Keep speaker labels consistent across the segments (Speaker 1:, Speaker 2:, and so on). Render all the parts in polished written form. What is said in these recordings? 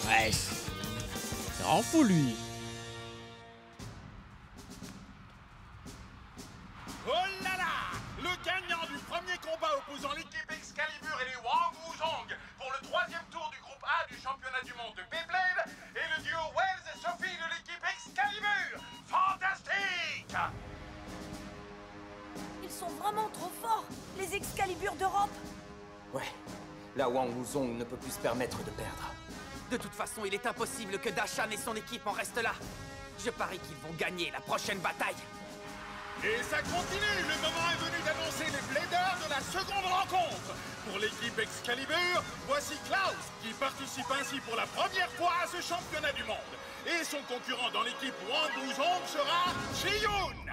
Speaker 1: Ouais, c'est vraiment fou lui.
Speaker 2: Oh là là! Le gagnant du premier combat opposant l'équipe Excalibur et les Wang Wuzhong pour le 3e tour du groupe A du championnat du monde de Beyblade est le duo Wells et Sophie de l'équipe Excalibur! Fantastique!
Speaker 3: Ils sont vraiment trop forts, les Excalibur d'Europe.
Speaker 4: Ouais, la Wang Wuzhong ne peut plus se permettre de perdre.
Speaker 5: De toute façon, il est impossible que Dashan et son équipe en restent là. Je parie qu'ils vont gagner la prochaine bataille.
Speaker 2: Et ça continue! Le moment est venu d'annoncer les bladers de la seconde rencontre! Pour l'équipe Excalibur, voici Klaus, qui participe ainsi pour la première fois à ce championnat du monde. Et son concurrent dans l'équipe Wang Wuzhong sera Ji-Yoon!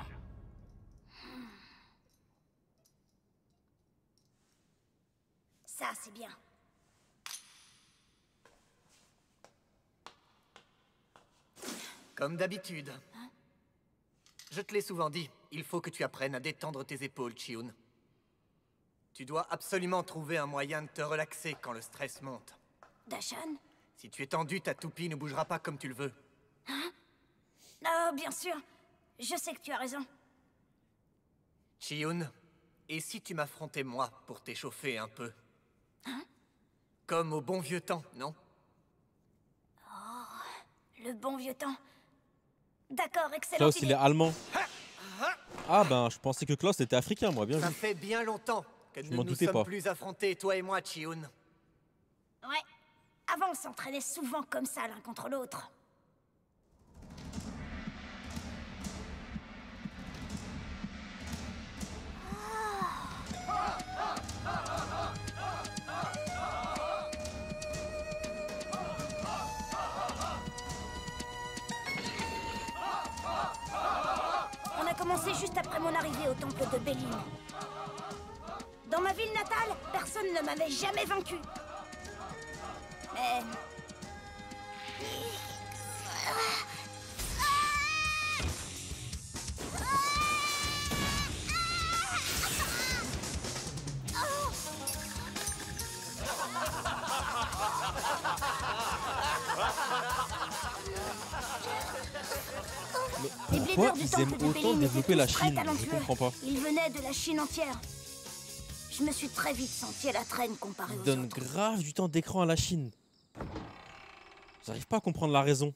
Speaker 3: Ça, c'est bien.
Speaker 6: Comme d'habitude. Je te l'ai souvent dit, il faut que tu apprennes à détendre tes épaules, Chi-Yoon. Tu dois absolument trouver un moyen de te relaxer quand le stress monte.
Speaker 3: Dashan?
Speaker 6: Si tu es tendu, ta toupie ne bougera pas comme tu le veux.
Speaker 3: Oh, bien sûr. Je sais que tu as raison.
Speaker 6: Chi-Yoon, et si tu m'affrontais moi pour t'échauffer un peu? Comme au bon vieux temps, non?
Speaker 3: Le bon vieux temps. D'accord, excellent.
Speaker 1: Klaus, il est allemand. Ah ben, je pensais que Klaus était africain, moi, bien
Speaker 6: Ça
Speaker 1: vu.
Speaker 6: fait bien longtemps que
Speaker 1: Je
Speaker 6: nous
Speaker 1: m'en
Speaker 6: nous
Speaker 1: doutais
Speaker 6: sommes
Speaker 1: pas.
Speaker 6: plus affrontés, toi et moi, Chi-Yoon.
Speaker 3: Ouais. Avant, on s'entraînait souvent comme ça, l'un contre l'autre. On a commencé juste après mon arrivée au temple de Bélin. Dans ma ville natale, personne ne m'avait jamais vaincu. Mais... Les
Speaker 1: Pourquoi
Speaker 3: blédeurs du
Speaker 1: ils
Speaker 3: temple
Speaker 1: aiment
Speaker 3: de
Speaker 1: autant
Speaker 3: Bélin
Speaker 1: développer
Speaker 3: étaient
Speaker 1: la
Speaker 3: tous très
Speaker 1: Chine? Je
Speaker 3: talentueux.
Speaker 1: comprends pas.
Speaker 3: Ils venaient de la Chine entière. Je me suis très vite senti à la traîne comparé
Speaker 1: Ils
Speaker 3: aux
Speaker 1: donnent
Speaker 3: autres.
Speaker 1: grave du temps d'écran à la Chine. J'arrive pas à comprendre la raison.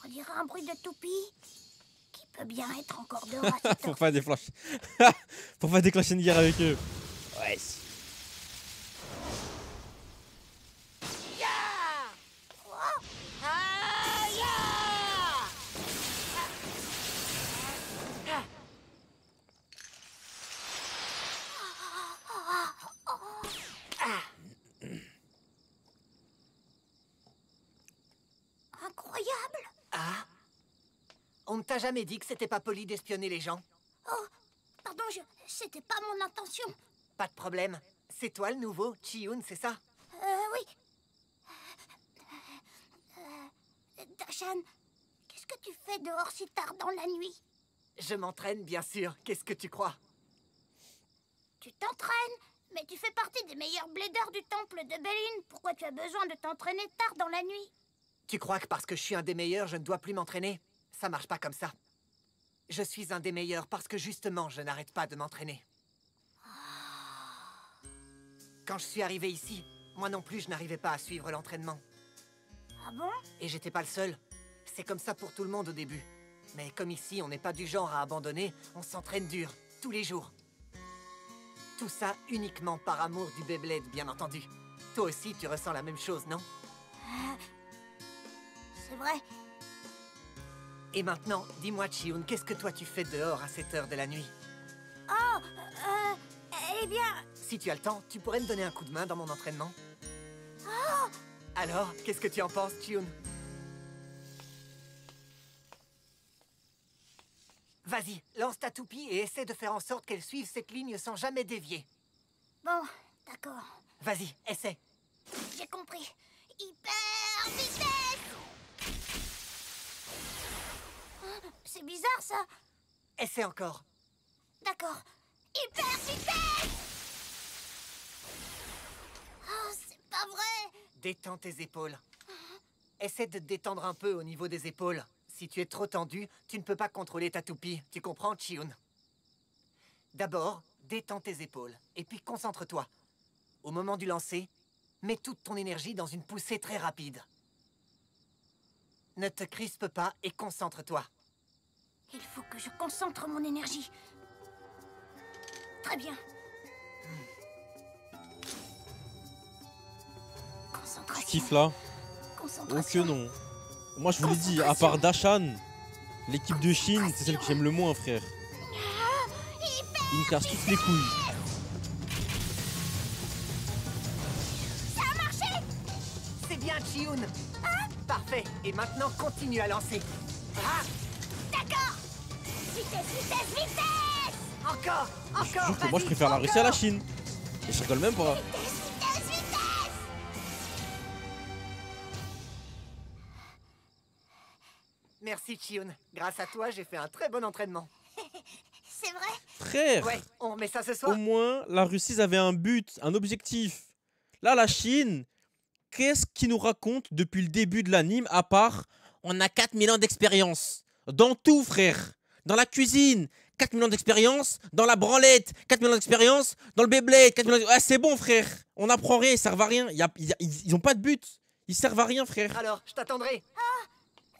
Speaker 3: On dirait un bruit de toupie qui peut bien être encore dehors à cette
Speaker 1: Faut
Speaker 3: heure.
Speaker 1: pas déclencher. Faut pas déclencher une guerre avec eux. Ouais.
Speaker 3: Incroyable!
Speaker 6: Ah? On ne t'a jamais dit que c'était pas poli d'espionner les gens?
Speaker 3: Oh, pardon, c'était pas mon intention.
Speaker 6: Pas de problème. C'est toi le nouveau, Chi-Yoon, c'est ça?
Speaker 3: Oui. Dashan, qu'est-ce que tu fais dehors si tard dans la nuit?
Speaker 6: Je m'entraîne, bien sûr. Qu'est-ce que tu crois?
Speaker 3: Tu t'entraînes? Mais tu fais partie des meilleurs blédeurs du temple de Bélin. Pourquoi tu as besoin de t'entraîner tard dans la nuit?
Speaker 6: Tu crois que parce que je suis un des meilleurs, je ne dois plus m'entraîner? Ça marche pas comme ça. Je suis un des meilleurs parce que justement, je n'arrête pas de m'entraîner. Quand je suis arrivé ici, moi non plus, je n'arrivais pas à suivre l'entraînement.
Speaker 3: Ah bon?
Speaker 6: Et j'étais pas le seul. C'est comme ça pour tout le monde au début. Mais comme ici, on n'est pas du genre à abandonner, on s'entraîne dur, tous les jours. Tout ça uniquement par amour du Beyblade, bien entendu. Toi aussi, tu ressens la même chose, non?
Speaker 3: C'est vrai.
Speaker 6: Et maintenant, dis-moi, Chi-Yoon, qu'est-ce que toi tu fais dehors à cette heure de la nuit?
Speaker 3: Oh, eh bien...
Speaker 6: Si tu as le temps, tu pourrais me donner un coup de main dans mon entraînement? Alors, qu'est-ce que tu en penses, Chi-Yoon? Vas-y, lance ta toupie et essaie de faire en sorte qu'elle suive cette ligne sans jamais dévier.
Speaker 3: Bon, d'accord.
Speaker 6: Vas-y, essaie.
Speaker 3: J'ai compris. Hyper vitesse! C'est bizarre, ça.
Speaker 6: Essaie encore.
Speaker 3: D'accord. Hyper vitesse!
Speaker 6: Détends tes épaules. Essaie de te détendre un peu au niveau des épaules. Si tu es trop tendu, tu ne peux pas contrôler ta toupie. Tu comprends, Chiyun? D'abord, détends tes épaules. Et puis concentre-toi. Au moment du lancer, mets toute ton énergie dans une poussée très rapide. Ne te crispe pas et concentre-toi.
Speaker 3: Il faut que je concentre mon énergie. Très bien. Concentration.
Speaker 1: Kiff là? Oh
Speaker 3: Concentration.
Speaker 1: que non. Moi je vous l'ai dit, à part Dashan, l'équipe de Chine, c'est celle que j'aime le moins, frère. Ils me cassent toutes les couilles.
Speaker 3: Ça a marché.
Speaker 6: C'est bien, Chiyun. Parfait. Et maintenant, continue à lancer. Ah,
Speaker 3: D'accord. Vitesse, vitesse, vitesse.
Speaker 6: encore,
Speaker 1: Je
Speaker 6: encore.
Speaker 1: jure que moi je
Speaker 6: vas-y,
Speaker 1: préfère la Russie à la
Speaker 6: encore.
Speaker 1: Chine. Et je rigole même pas.
Speaker 3: Vitesse, vitesse, vitesse.
Speaker 6: Merci, Chiyun. Grâce à toi, j'ai fait un très bon entraînement.
Speaker 3: C'est vrai?
Speaker 1: Frère,
Speaker 6: Ouais, on remet ça ce
Speaker 1: au
Speaker 6: soir.
Speaker 1: moins la Russie ils avaient un but, un objectif. Là la Chine, qu'est-ce qu'ils nous racontent depuis le début de l'anime à part on a 4000 ans d'expérience. Dans tout, frère. Dans la cuisine, 4000 ans d'expérience. Dans la branlette, 4000 ans d'expérience. Dans le Beyblade, 4000 ans d'expérience. Ah, c'est bon, frère. On apprend rien, ils servent à rien. Ils ont pas de but. Ils servent à rien, frère.
Speaker 6: Alors, je t'attendrai.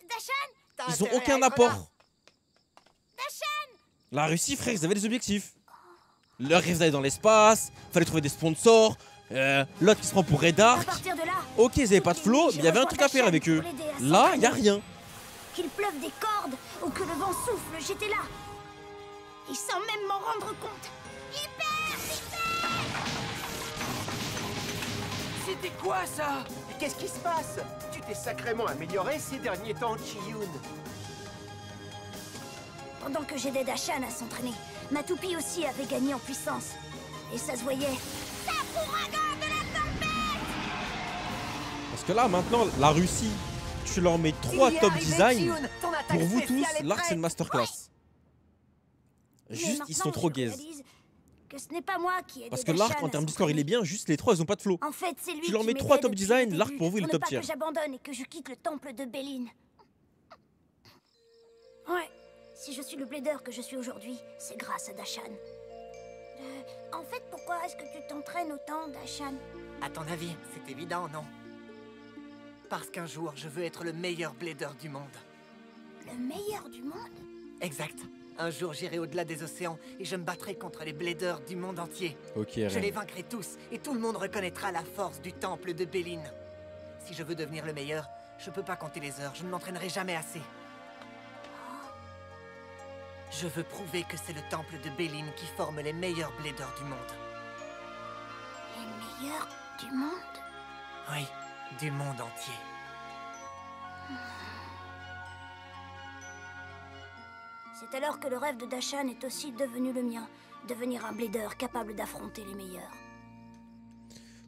Speaker 3: Dashan.
Speaker 6: T'as
Speaker 1: Ils ont
Speaker 6: intérêt à
Speaker 1: aucun
Speaker 6: être là.
Speaker 1: apport.
Speaker 3: Dashan.
Speaker 1: La Russie, frère, ils avaient des objectifs. Leur rêve d'aller dans l'espace, fallait trouver des sponsors. L'autre qui se prend pour Red
Speaker 3: À
Speaker 1: Arc.
Speaker 3: partir de là,
Speaker 1: Ok, ils avaient pas de flow, mais il y avait un truc à faire avec eux. Là, il y a rien.
Speaker 3: qu'il pleuve des cordes ou que le vent souffle, j'étais là. Et sans même m'en rendre compte. Hyper vitesse.
Speaker 7: C'était quoi ça? Qu'est-ce qui se passe? Tu t'es sacrément amélioré ces derniers temps, Chiyun.
Speaker 3: Pendant que j'aidais Dashan à s'entraîner, ma toupie aussi avait gagné en puissance. Et ça se voyait. Ça ouragan de la tempête.
Speaker 1: Parce que là, maintenant, la Russie, tu leur mets 3
Speaker 6: Il y est
Speaker 1: top
Speaker 6: arrivé,
Speaker 1: design.
Speaker 6: Chiyun. Ton attaque
Speaker 1: Pour vous tous,
Speaker 6: spéciale est
Speaker 1: l'arc c'est
Speaker 6: prête.
Speaker 1: une masterclass.
Speaker 3: Mais
Speaker 1: Juste, ils
Speaker 3: maintenant,
Speaker 1: sont trop
Speaker 3: je
Speaker 1: gaze.
Speaker 3: réalise que ce n'est pas moi qui ai
Speaker 1: Parce
Speaker 3: aidé
Speaker 1: que l'arc,
Speaker 3: Dashan
Speaker 1: en
Speaker 3: à
Speaker 1: termes d'histoire, il est
Speaker 3: s'entraîner.
Speaker 1: bien. Juste les 3, ils ont pas de flow.
Speaker 3: En fait, c'est lui
Speaker 1: Tu leur
Speaker 3: qui
Speaker 1: mets
Speaker 3: m'aidait
Speaker 1: 3 top
Speaker 3: depuis
Speaker 1: design,
Speaker 3: le
Speaker 1: l'arc
Speaker 3: début
Speaker 1: pour vous, il est
Speaker 3: ne
Speaker 1: top
Speaker 3: pas
Speaker 1: tier.
Speaker 3: que j'abandonne et que je quitte le temple de Bélin. Ouais, si je suis le blader que je suis aujourd'hui, c'est grâce à Dashan. En fait, pourquoi est-ce que tu t'entraînes autant, Dashan?
Speaker 6: À ton avis, c'est évident, non? Parce qu'un jour, je veux être le meilleur blader du monde.
Speaker 3: Le meilleur du monde?
Speaker 6: Exact. Un jour, j'irai au-delà des océans et je me battrai contre les bladers du monde entier.
Speaker 1: Ok,
Speaker 6: Je les
Speaker 1: Ren.
Speaker 6: vaincrai tous et tout le monde reconnaîtra la force du temple de Bélin. Si je veux devenir le meilleur, je peux pas compter les heures, je ne m'entraînerai jamais assez. Je veux prouver que c'est le temple de Bélin qui forme les meilleurs bladers du monde.
Speaker 3: Les meilleurs du monde?
Speaker 6: Oui, du monde entier.
Speaker 3: C'est alors que le rêve de Dashan est aussi devenu le mien. Devenir un blader capable d'affronter les meilleurs.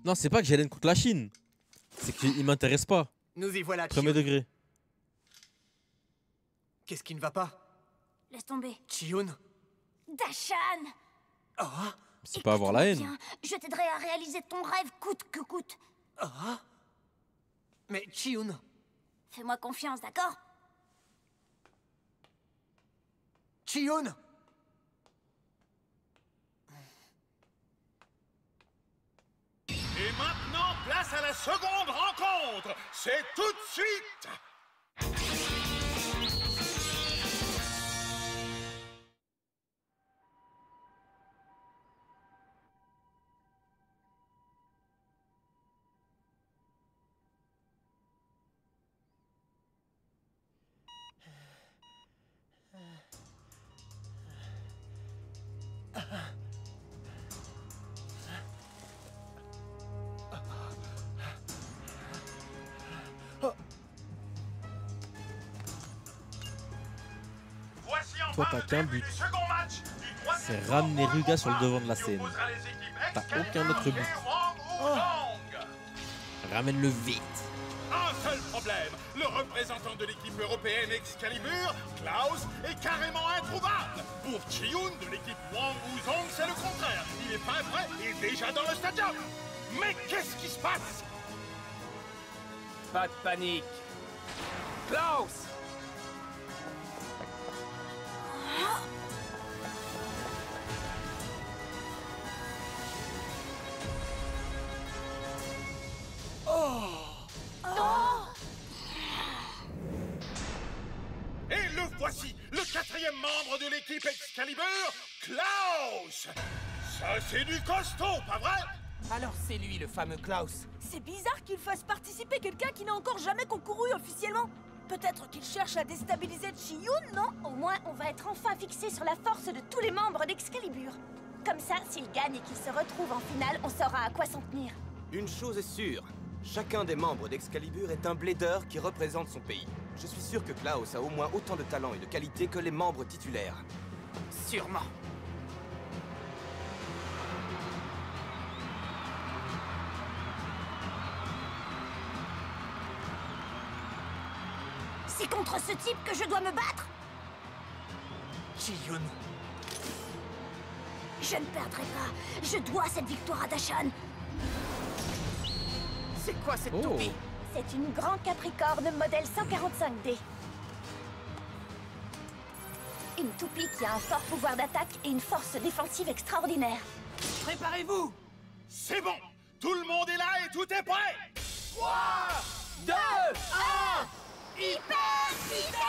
Speaker 1: Non, c'est pas que j'aille contre la Chine. C'est qu'ils m'intéressent pas.
Speaker 6: Nous y voilà,
Speaker 1: Premier
Speaker 6: Chiyun.
Speaker 1: degré.
Speaker 6: Qu'est-ce qui ne va pas?
Speaker 3: Laisse tomber.
Speaker 6: Chiyun?
Speaker 3: Dashan!
Speaker 6: Oh,
Speaker 1: C'est pas avoir la haine.
Speaker 3: Écoute-moi bien, je t'aiderai à réaliser ton rêve coûte que coûte.
Speaker 6: oh. Mais Chiyun,
Speaker 3: Fais-moi confiance, d'accord?
Speaker 6: Chiyun!
Speaker 2: Et maintenant, place à la seconde rencontre. C'est tout de suite. Voici
Speaker 1: Toi,
Speaker 2: enfin
Speaker 1: t'as
Speaker 2: le
Speaker 1: qu'un
Speaker 2: début
Speaker 1: but.
Speaker 2: du second match du troisième
Speaker 1: C'est ramener
Speaker 2: tournoi
Speaker 1: Ruga sur le
Speaker 2: combat
Speaker 1: devant de la
Speaker 2: qui
Speaker 1: scène.
Speaker 2: opposera les équipes
Speaker 1: T'as
Speaker 2: Excalibur
Speaker 1: aucun autre but.
Speaker 2: et Wang Wuzhong.
Speaker 1: Ramène-le vite.
Speaker 2: Un seul problème, le représentant de l'équipe européenne Excalibur, Klaus, est carrément introuvable. Pour Chiyun de l'équipe Wang Wuzhong, c'est le contraire. Il est pas prêt et déjà dans le stadium. Mais qu'est-ce qui se passe?
Speaker 5: Pas de panique. Klaus!
Speaker 2: Et le voici, le 4e membre de l'équipe Excalibur, Klaus! Ça, c'est du costaud, pas vrai?
Speaker 5: Alors c'est lui, le fameux Klaus.
Speaker 8: C'est bizarre qu'il fasse participer quelqu'un qui n'a encore jamais concouru officiellement. Peut-être qu'il cherche à déstabiliser Chiyun, non?
Speaker 3: Au moins, on va être enfin fixé sur la force de tous les membres d'Excalibur. Comme ça, s'il gagne et qu'il se retrouve en finale, on saura à quoi s'en tenir.
Speaker 9: Une chose est sûre, chacun des membres d'Excalibur est un blader qui représente son pays. Je suis sûr que Klaus a au moins autant de talent et de qualité que les membres titulaires.
Speaker 5: Sûrement.
Speaker 3: C'est contre ce type que je dois me battre?
Speaker 6: Chiyun.
Speaker 3: Je ne perdrai pas. Je dois cette victoire à Dashan.
Speaker 5: C'est quoi cette
Speaker 1: Oh.
Speaker 5: toupie?
Speaker 3: C'est une Grand Capricorne modèle 145D. Une toupie qui a un fort pouvoir d'attaque et une force défensive extraordinaire.
Speaker 5: Préparez-vous!
Speaker 2: C'est bon! Tout le monde est là et tout est prêt!
Speaker 5: 3, 2, 1!
Speaker 3: Hyper Fidèle!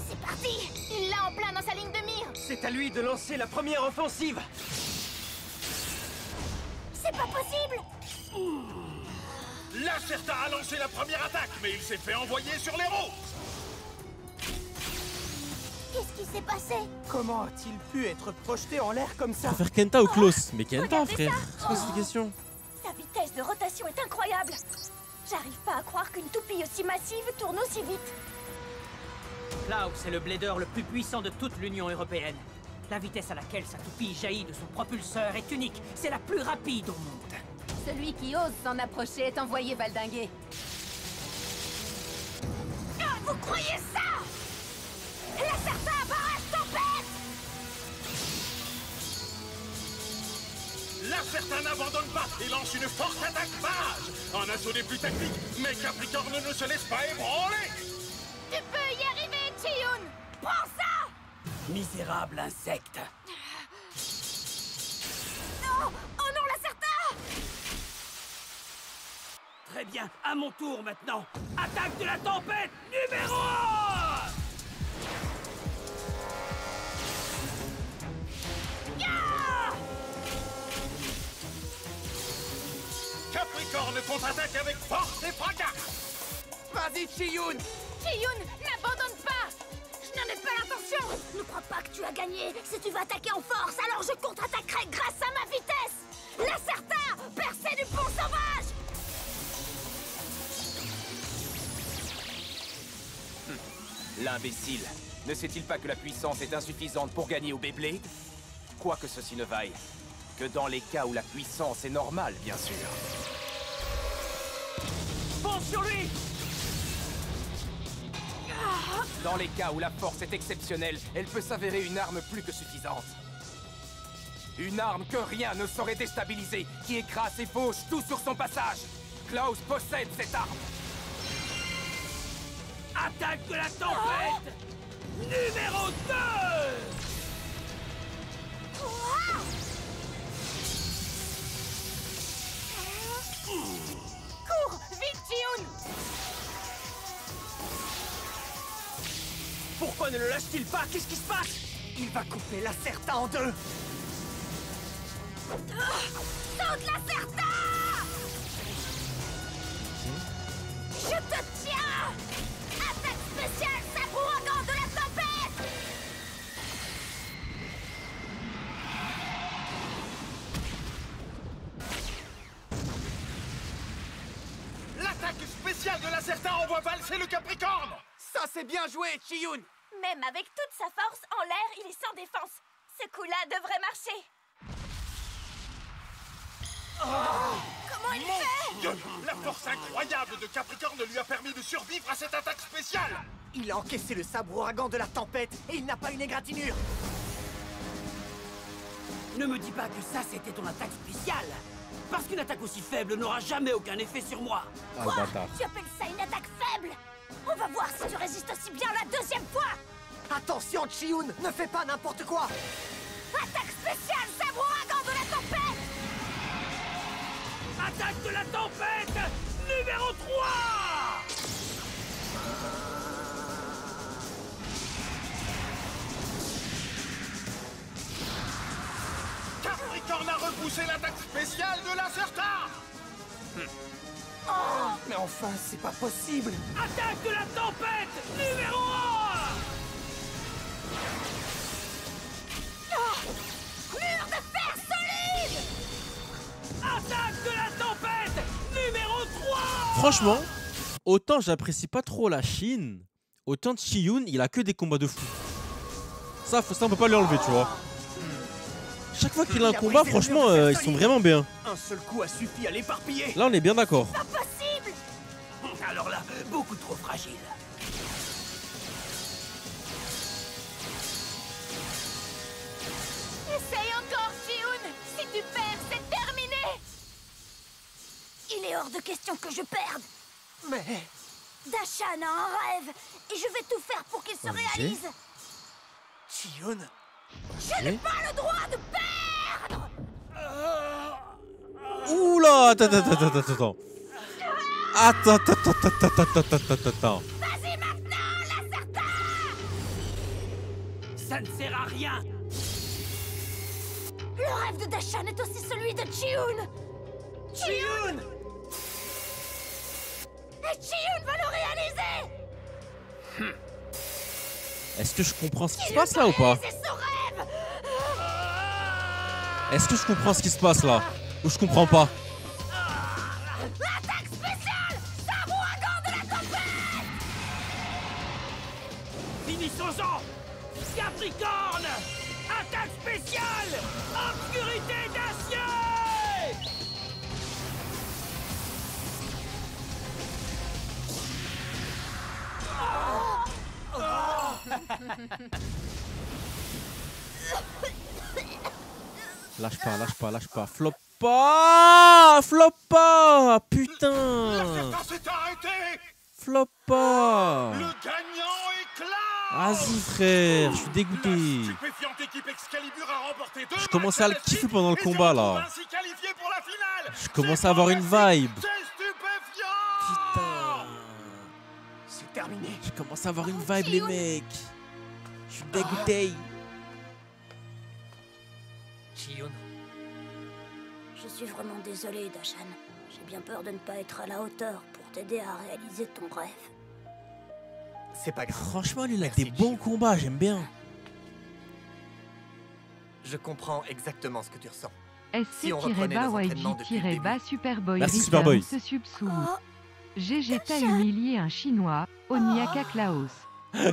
Speaker 3: C'est parti! Il l'a en plein dans sa ligne de mire!
Speaker 7: C'est à lui de lancer la première offensive.
Speaker 3: C'est pas possible!
Speaker 2: Lacerta a lancé la première attaque, mais il s'est fait envoyer sur les roses!
Speaker 3: Qu'est-ce qui s'est passé?
Speaker 7: Comment a-t-il pu être projeté en l'air comme ça?
Speaker 1: Faire Kenta ou Klaus? Mais Kenta,
Speaker 3: Regardez
Speaker 1: frère.
Speaker 3: ça.
Speaker 1: C'est quoi cette question?
Speaker 3: Sa vitesse de rotation est incroyable! J'arrive pas à croire qu'une toupie aussi massive tourne aussi vite!
Speaker 10: Klaus est le blader le plus puissant de toute l'Union européenne. La vitesse à laquelle sa toupie jaillit de son propulseur est unique. C'est la plus rapide au monde.
Speaker 11: Celui qui ose s'en approcher est envoyé valdinguer.
Speaker 3: Ah, vous croyez ça? Lacerta barrage tempête!
Speaker 2: Lacerta n'abandonne pas et lance une forte attaque barrage! Un assaut des plus tactiques, mais Capricorne ne se laisse pas ébranler!
Speaker 3: Tu peux y arriver, Chiyun! Prends ça!
Speaker 10: Misérable insecte.
Speaker 3: Non! Oh non, Lacerta!
Speaker 10: Très bien, à mon tour maintenant. Attaque de la tempête numéro 1!
Speaker 2: Capricorne contre-attaque avec force et fracas!
Speaker 5: Vas-y, Chiyun!
Speaker 3: Chiyun, n'abandonne pas! Je n'en ai pas l'intention! Ne crois pas que tu as gagné! Si tu vas attaquer en force, alors je contre-attaquerai grâce à ma vitesse! Lacerta! Percée du pont sauvage!
Speaker 9: L'imbécile. Ne sait-il pas que la puissance est insuffisante pour gagner au Beyblade? Quoi que ceci ne vaille. Que dans les cas où la puissance est normale, bien sûr.
Speaker 10: Fonce sur lui!
Speaker 9: Dans les cas où la force est exceptionnelle, elle peut s'avérer une arme plus que suffisante. Une arme que rien ne saurait déstabiliser, qui écrase et fauche tout sur son passage. Klaus possède cette arme.
Speaker 10: Attaque de la tempête numéro 2!
Speaker 3: Cours! Vite, Chiyun!
Speaker 7: Pourquoi ne le lâche-t-il pas? Qu'est-ce qui se passe? Il va couper Lacerta en deux.
Speaker 3: Saute, Lacerta! Je te tiens! Attaque spéciale, sabre ouragan de la tempête!
Speaker 2: L'attaque spéciale de Lacerta envoie valser le Capricorne!
Speaker 5: Ça, c'est bien joué, Chiyun!
Speaker 3: Même avec toute sa force, en l'air, il est sans défense. Ce coup-là devrait marcher. Comment il fait?
Speaker 2: Dieu, la force incroyable de Capricorne lui a permis de survivre à cette attaque spéciale!
Speaker 6: Il a encaissé le sabre ouragan de la tempête et il n'a pas une égratignure.
Speaker 10: Ne me dis pas que ça, c'était ton attaque spéciale. Parce qu'une attaque aussi faible n'aura jamais aucun effet sur moi.
Speaker 1: Ah, le bâtard.
Speaker 3: Tu appelles ça une attaque faible? On va voir si tu résistes aussi bien la deuxième fois.
Speaker 6: Attention, Chiyun, ne fais pas n'importe quoi.
Speaker 3: Attaque spéciale, sabre ouragan de la tempête.
Speaker 10: Attaque de la tempête numéro 3.
Speaker 2: Capricorne a repoussé l'attaque spéciale de la Certa.
Speaker 7: Mais enfin, c'est pas possible.
Speaker 10: Attaque de la tempête numéro 1.
Speaker 3: Mur de fer solide.
Speaker 10: Attaque de la tempête numéro 3.
Speaker 1: Franchement, autant j'apprécie pas trop la Chine, autant Chiyun, il a que des combats de fou. Ça on peut pas lui enlever, tu vois. Chaque fois qu'il a un combat, franchement, ils sont vraiment bien.
Speaker 7: Un seul coup a suffi à l'éparpiller.
Speaker 1: Là, on est bien d'accord.
Speaker 3: Pas possible.
Speaker 10: Alors là, beaucoup trop fragile.
Speaker 3: Essaye encore, Chiyun. Si tu perds, c'est terminé. Il est hors de question que je perde.
Speaker 6: Mais...
Speaker 3: Dashan a un rêve, et je vais tout faire pour qu'il se réalise.
Speaker 6: Chiyun...
Speaker 3: Je n'ai pas le droit de perdre.
Speaker 1: Oula, attends. Attends.
Speaker 3: Vas-y maintenant, la Certa.
Speaker 10: Ça ne sert à rien.
Speaker 3: Le rêve de Dashan est aussi celui de Chiyun.
Speaker 10: Chiyun.
Speaker 3: Et Chiyun va le réaliser.
Speaker 1: Est-ce que je comprends ce qui se passe là ou pas?
Speaker 3: C'est son rêve.
Speaker 1: Est-ce que je comprends ce qui se passe là? Ou je comprends pas?
Speaker 3: L'attaque spéciale, sabre ouragan de la tempête.
Speaker 10: Finissons-en. Capricorne. Attaque spéciale. Obscurité d'acier.
Speaker 1: Lâche pas. Flop pas. Putain.
Speaker 2: La Certa s'est arrêtée.
Speaker 1: Flop pas.
Speaker 2: Le gagnant est Klaus.
Speaker 1: Vas-y frère, je suis dégoûté.
Speaker 2: La stupéfiante équipe Excalibur a remporté 2
Speaker 1: Je commençais à le kiffer pendant le
Speaker 2: et se
Speaker 1: combat là.
Speaker 2: retrouve ainsi qualifié pour la finale.
Speaker 1: Je commençais à avoir une vibe.
Speaker 2: C'est stupéfiant.
Speaker 1: Putain.
Speaker 7: C'est terminé.
Speaker 1: Je commence à avoir une vibe les mecs. Je suis dégoûté.
Speaker 6: Chiyun...
Speaker 3: Je suis vraiment désolée, Dashan. J'ai bien peur de ne pas être à la hauteur pour t'aider à réaliser ton rêve.
Speaker 6: C'est pas grave.
Speaker 1: Franchement, lui, il a
Speaker 6: Merci,
Speaker 1: des bons
Speaker 6: Chiyun.
Speaker 1: combats, j'aime bien.
Speaker 6: Je comprends exactement ce que tu ressens. Si on reprenait
Speaker 12: SC-bas
Speaker 6: nos entraînements depuis le début.
Speaker 12: YG-bas Superboy
Speaker 1: Merci,
Speaker 12: Return
Speaker 1: Superboy.
Speaker 12: se subsous.
Speaker 3: Oh,
Speaker 12: GG t'a humilié un chinois, Onyaka Klaus.
Speaker 1: Ouais.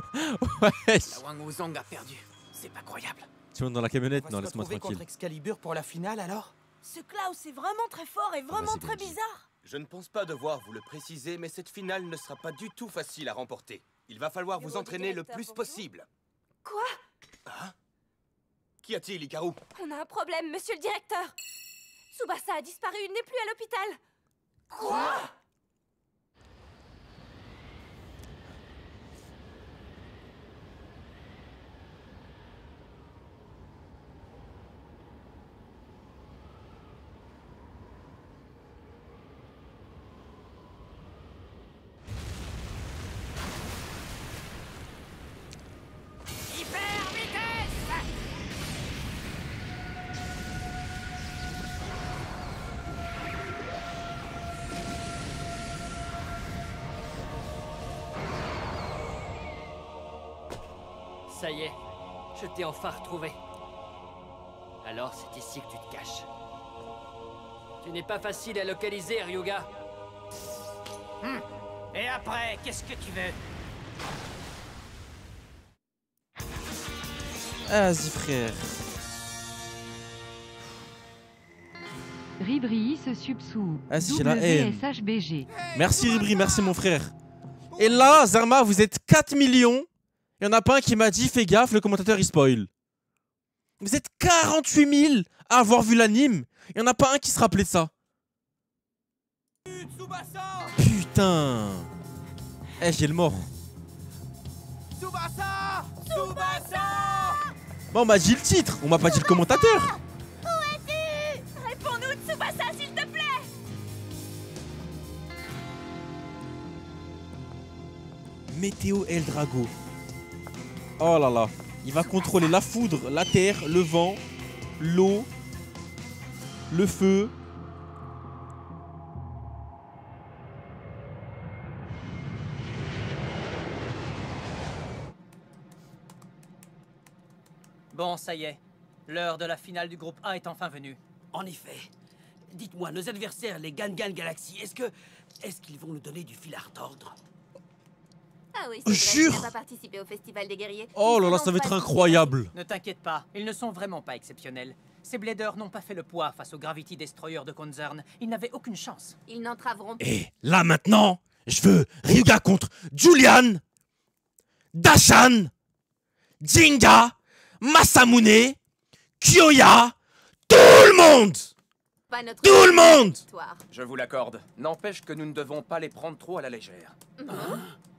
Speaker 5: La Wang Wuzong a perdu. C'est pas croyable.
Speaker 1: Tu montes dans la camionnette?
Speaker 7: On va
Speaker 1: Non,
Speaker 7: se
Speaker 1: laisse-moi
Speaker 7: retrouver contre
Speaker 1: tranquille.
Speaker 7: Excalibur pour la finale alors?
Speaker 8: Ce Klaus est vraiment très fort et vraiment
Speaker 1: vas-y,
Speaker 8: très
Speaker 1: Benji.
Speaker 8: bizarre.
Speaker 13: Je ne pense pas devoir vous le préciser, mais cette finale ne sera pas du tout facile à remporter. Il va falloir vous
Speaker 8: Numéro
Speaker 13: entraîner le
Speaker 8: directeur
Speaker 13: plus
Speaker 8: pour vous.
Speaker 13: possible.
Speaker 14: Quoi?
Speaker 13: Hein? Qu'y a-t-il, Hikaru?
Speaker 14: On a un problème, monsieur le directeur. Tsubasa a disparu, il n'est plus à l'hôpital.
Speaker 8: Quoi?
Speaker 10: Hyper vitesse. Ça y est, je t'ai enfin retrouvé. Alors c'est ici que tu te caches. Tu n'es pas facile à localiser, Ryuga. Et après, qu'est-ce que tu veux?
Speaker 1: Vas-y frère.
Speaker 12: Ribri se subsous.
Speaker 1: Vas-y, j'ai la haine.
Speaker 12: WSHBG.
Speaker 1: Merci Ribri, merci mon frère. Et là, Zerma, vous êtes 4 millions. Il y en a pas un qui m'a dit fais gaffe, le commentateur il spoil. Vous êtes 48 000 à avoir vu l'anime. Il n'y en a pas un qui se rappelait de ça. Putain. Eh, j'ai le mort.
Speaker 9: Tsubasa! Tsubasa!
Speaker 1: Bon, on m'a dit le titre, on m'a pas dit le commentateur.
Speaker 3: Où es-tu? Réponds-nous, Tsubasa, s'il te plaît.
Speaker 1: Météo El Drago. Oh là là. Il va contrôler la foudre, la terre, le vent, l'eau, le feu.
Speaker 10: Bon, ça y est. L'heure de la finale du groupe A est enfin venue.
Speaker 15: En effet. Dites-moi, nos adversaires, les Gangan Galaxy, est-ce qu'ils vont nous donner du fil à retordre?
Speaker 3: Ah oui, c'est vrai,
Speaker 1: Jure.
Speaker 3: tu n'as pas participé au festival des guerriers.
Speaker 1: Oh là là, ça va être incroyable.
Speaker 10: Ne t'inquiète pas, ils ne sont vraiment pas exceptionnels. Ces Bladers n'ont pas fait le poids face au Gravity Destroyer de Concern. Ils n'avaient aucune chance.
Speaker 3: Ils n'entraveront plus.
Speaker 1: Et là maintenant, je veux Ryuga contre Julian, Dashan, Jinga, Masamune, Kyoya, tout le monde.
Speaker 3: Pas notre
Speaker 1: Tout le monde.
Speaker 3: victoire.
Speaker 13: Je vous l'accorde. N'empêche que nous ne devons pas les prendre trop à la légère.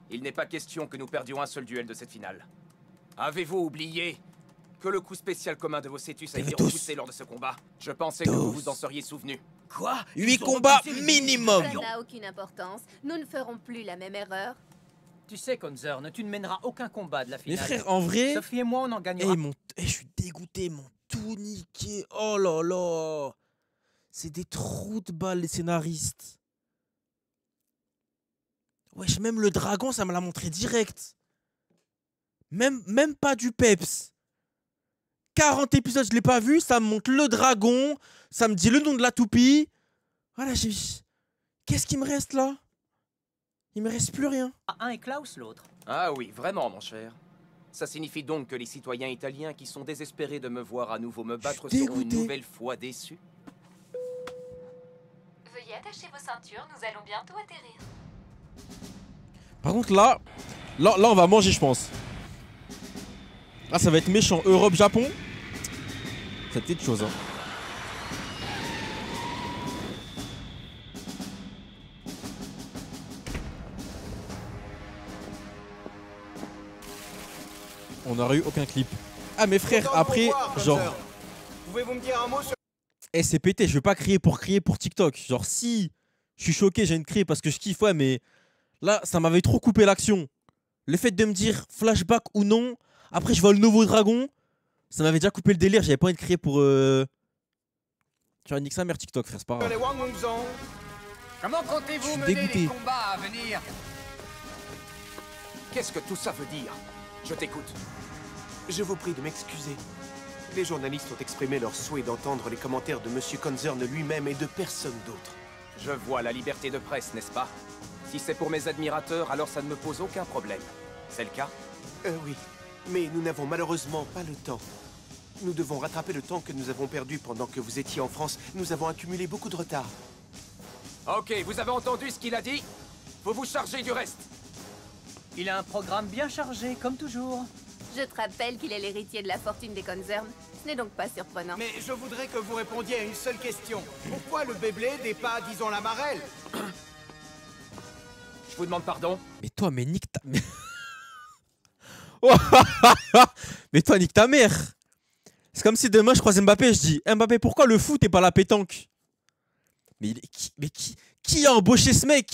Speaker 13: Il n'est pas question que nous perdions un seul duel de cette finale. Avez-vous oublié que le coup spécial commun de vos cétus a été repoussé lors de ce combat? Je pensais que vous vous en seriez souvenu.
Speaker 15: Quoi?
Speaker 1: 8 combats minimum.
Speaker 3: Ça n'a aucune importance. Nous ne ferons plus la même erreur.
Speaker 10: Tu sais, Concern, tu ne mèneras aucun combat de la
Speaker 1: Les
Speaker 10: finale.
Speaker 1: frères, en vrai,
Speaker 10: Sophie et moi, on en gagnera.
Speaker 1: je suis dégoûté, ils m'ont tout niqué. Oh là là. C'est des trous de balles, les scénaristes. Wesh, même le dragon, ça me l'a montré direct. Même pas du peps. 40 épisodes, je l'ai pas vu, ça me montre le dragon, ça me dit le nom de la toupie. Voilà, qu'est-ce qui me reste là? Il me reste plus rien.
Speaker 10: Un et Klaus l'autre.
Speaker 13: Ah oui, vraiment, mon cher. Ça signifie donc que les citoyens italiens qui sont désespérés de me voir à nouveau me battre seront une nouvelle fois déçus?
Speaker 11: Veuillez attacher vos ceintures, nous allons bientôt atterrir.
Speaker 1: Par contre, là, on va manger, je pense. Là, ça va être méchant. Europe-Japon. C'est petite chose, hein. On n'aurait eu aucun clip. Ah, mes frères, après, genre...
Speaker 7: Pouvez-vous me dire un mot sur...
Speaker 1: Eh, c'est pété, je veux pas crier pour TikTok. Genre, si je suis choqué, j'ai une crier parce que je kiffe, ouais, mais... Là, ça m'avait trop coupé l'action. Le fait de me dire flashback ou non, après je vois le nouveau dragon, ça m'avait déjà coupé le délire, j'avais pas envie de crier pour... Tu vas niquer sa mère TikTok, frère, c'est pas grave.
Speaker 9: Comment comptez-vous
Speaker 1: suis
Speaker 9: mener
Speaker 1: dégoûté.
Speaker 9: les combats à venir?
Speaker 13: Qu'est-ce que tout ça veut dire? Je t'écoute.
Speaker 7: Je vous prie de m'excuser. Les journalistes ont exprimé leur souhait d'entendre les commentaires de Monsieur Concern lui-même et de personne d'autre.
Speaker 13: Je vois la liberté de presse, n'est-ce pas? Si c'est pour mes admirateurs, alors ça ne me pose aucun problème. C'est le cas?
Speaker 7: Oui, mais nous n'avons malheureusement pas le temps. Nous devons rattraper le temps que nous avons perdu pendant que vous étiez en France. Nous avons accumulé beaucoup de retard.
Speaker 13: Ok, vous avez entendu ce qu'il a dit? Faut vous charger du reste.
Speaker 10: Il a un programme bien chargé, comme toujours.
Speaker 3: Je te rappelle qu'il est l'héritier de la fortune des Concern. Ce n'est donc pas surprenant.
Speaker 7: Mais je voudrais que vous répondiez à une seule question. Pourquoi le Beyblade et pas, disons, la marelle?
Speaker 13: Je vous demande pardon.
Speaker 1: Mais toi, mais nique ta... Mais toi, nique ta mère. C'est comme si demain je croise Mbappé, je dis Mbappé, pourquoi le foot et pas la pétanque? Mais, qui a embauché ce mec?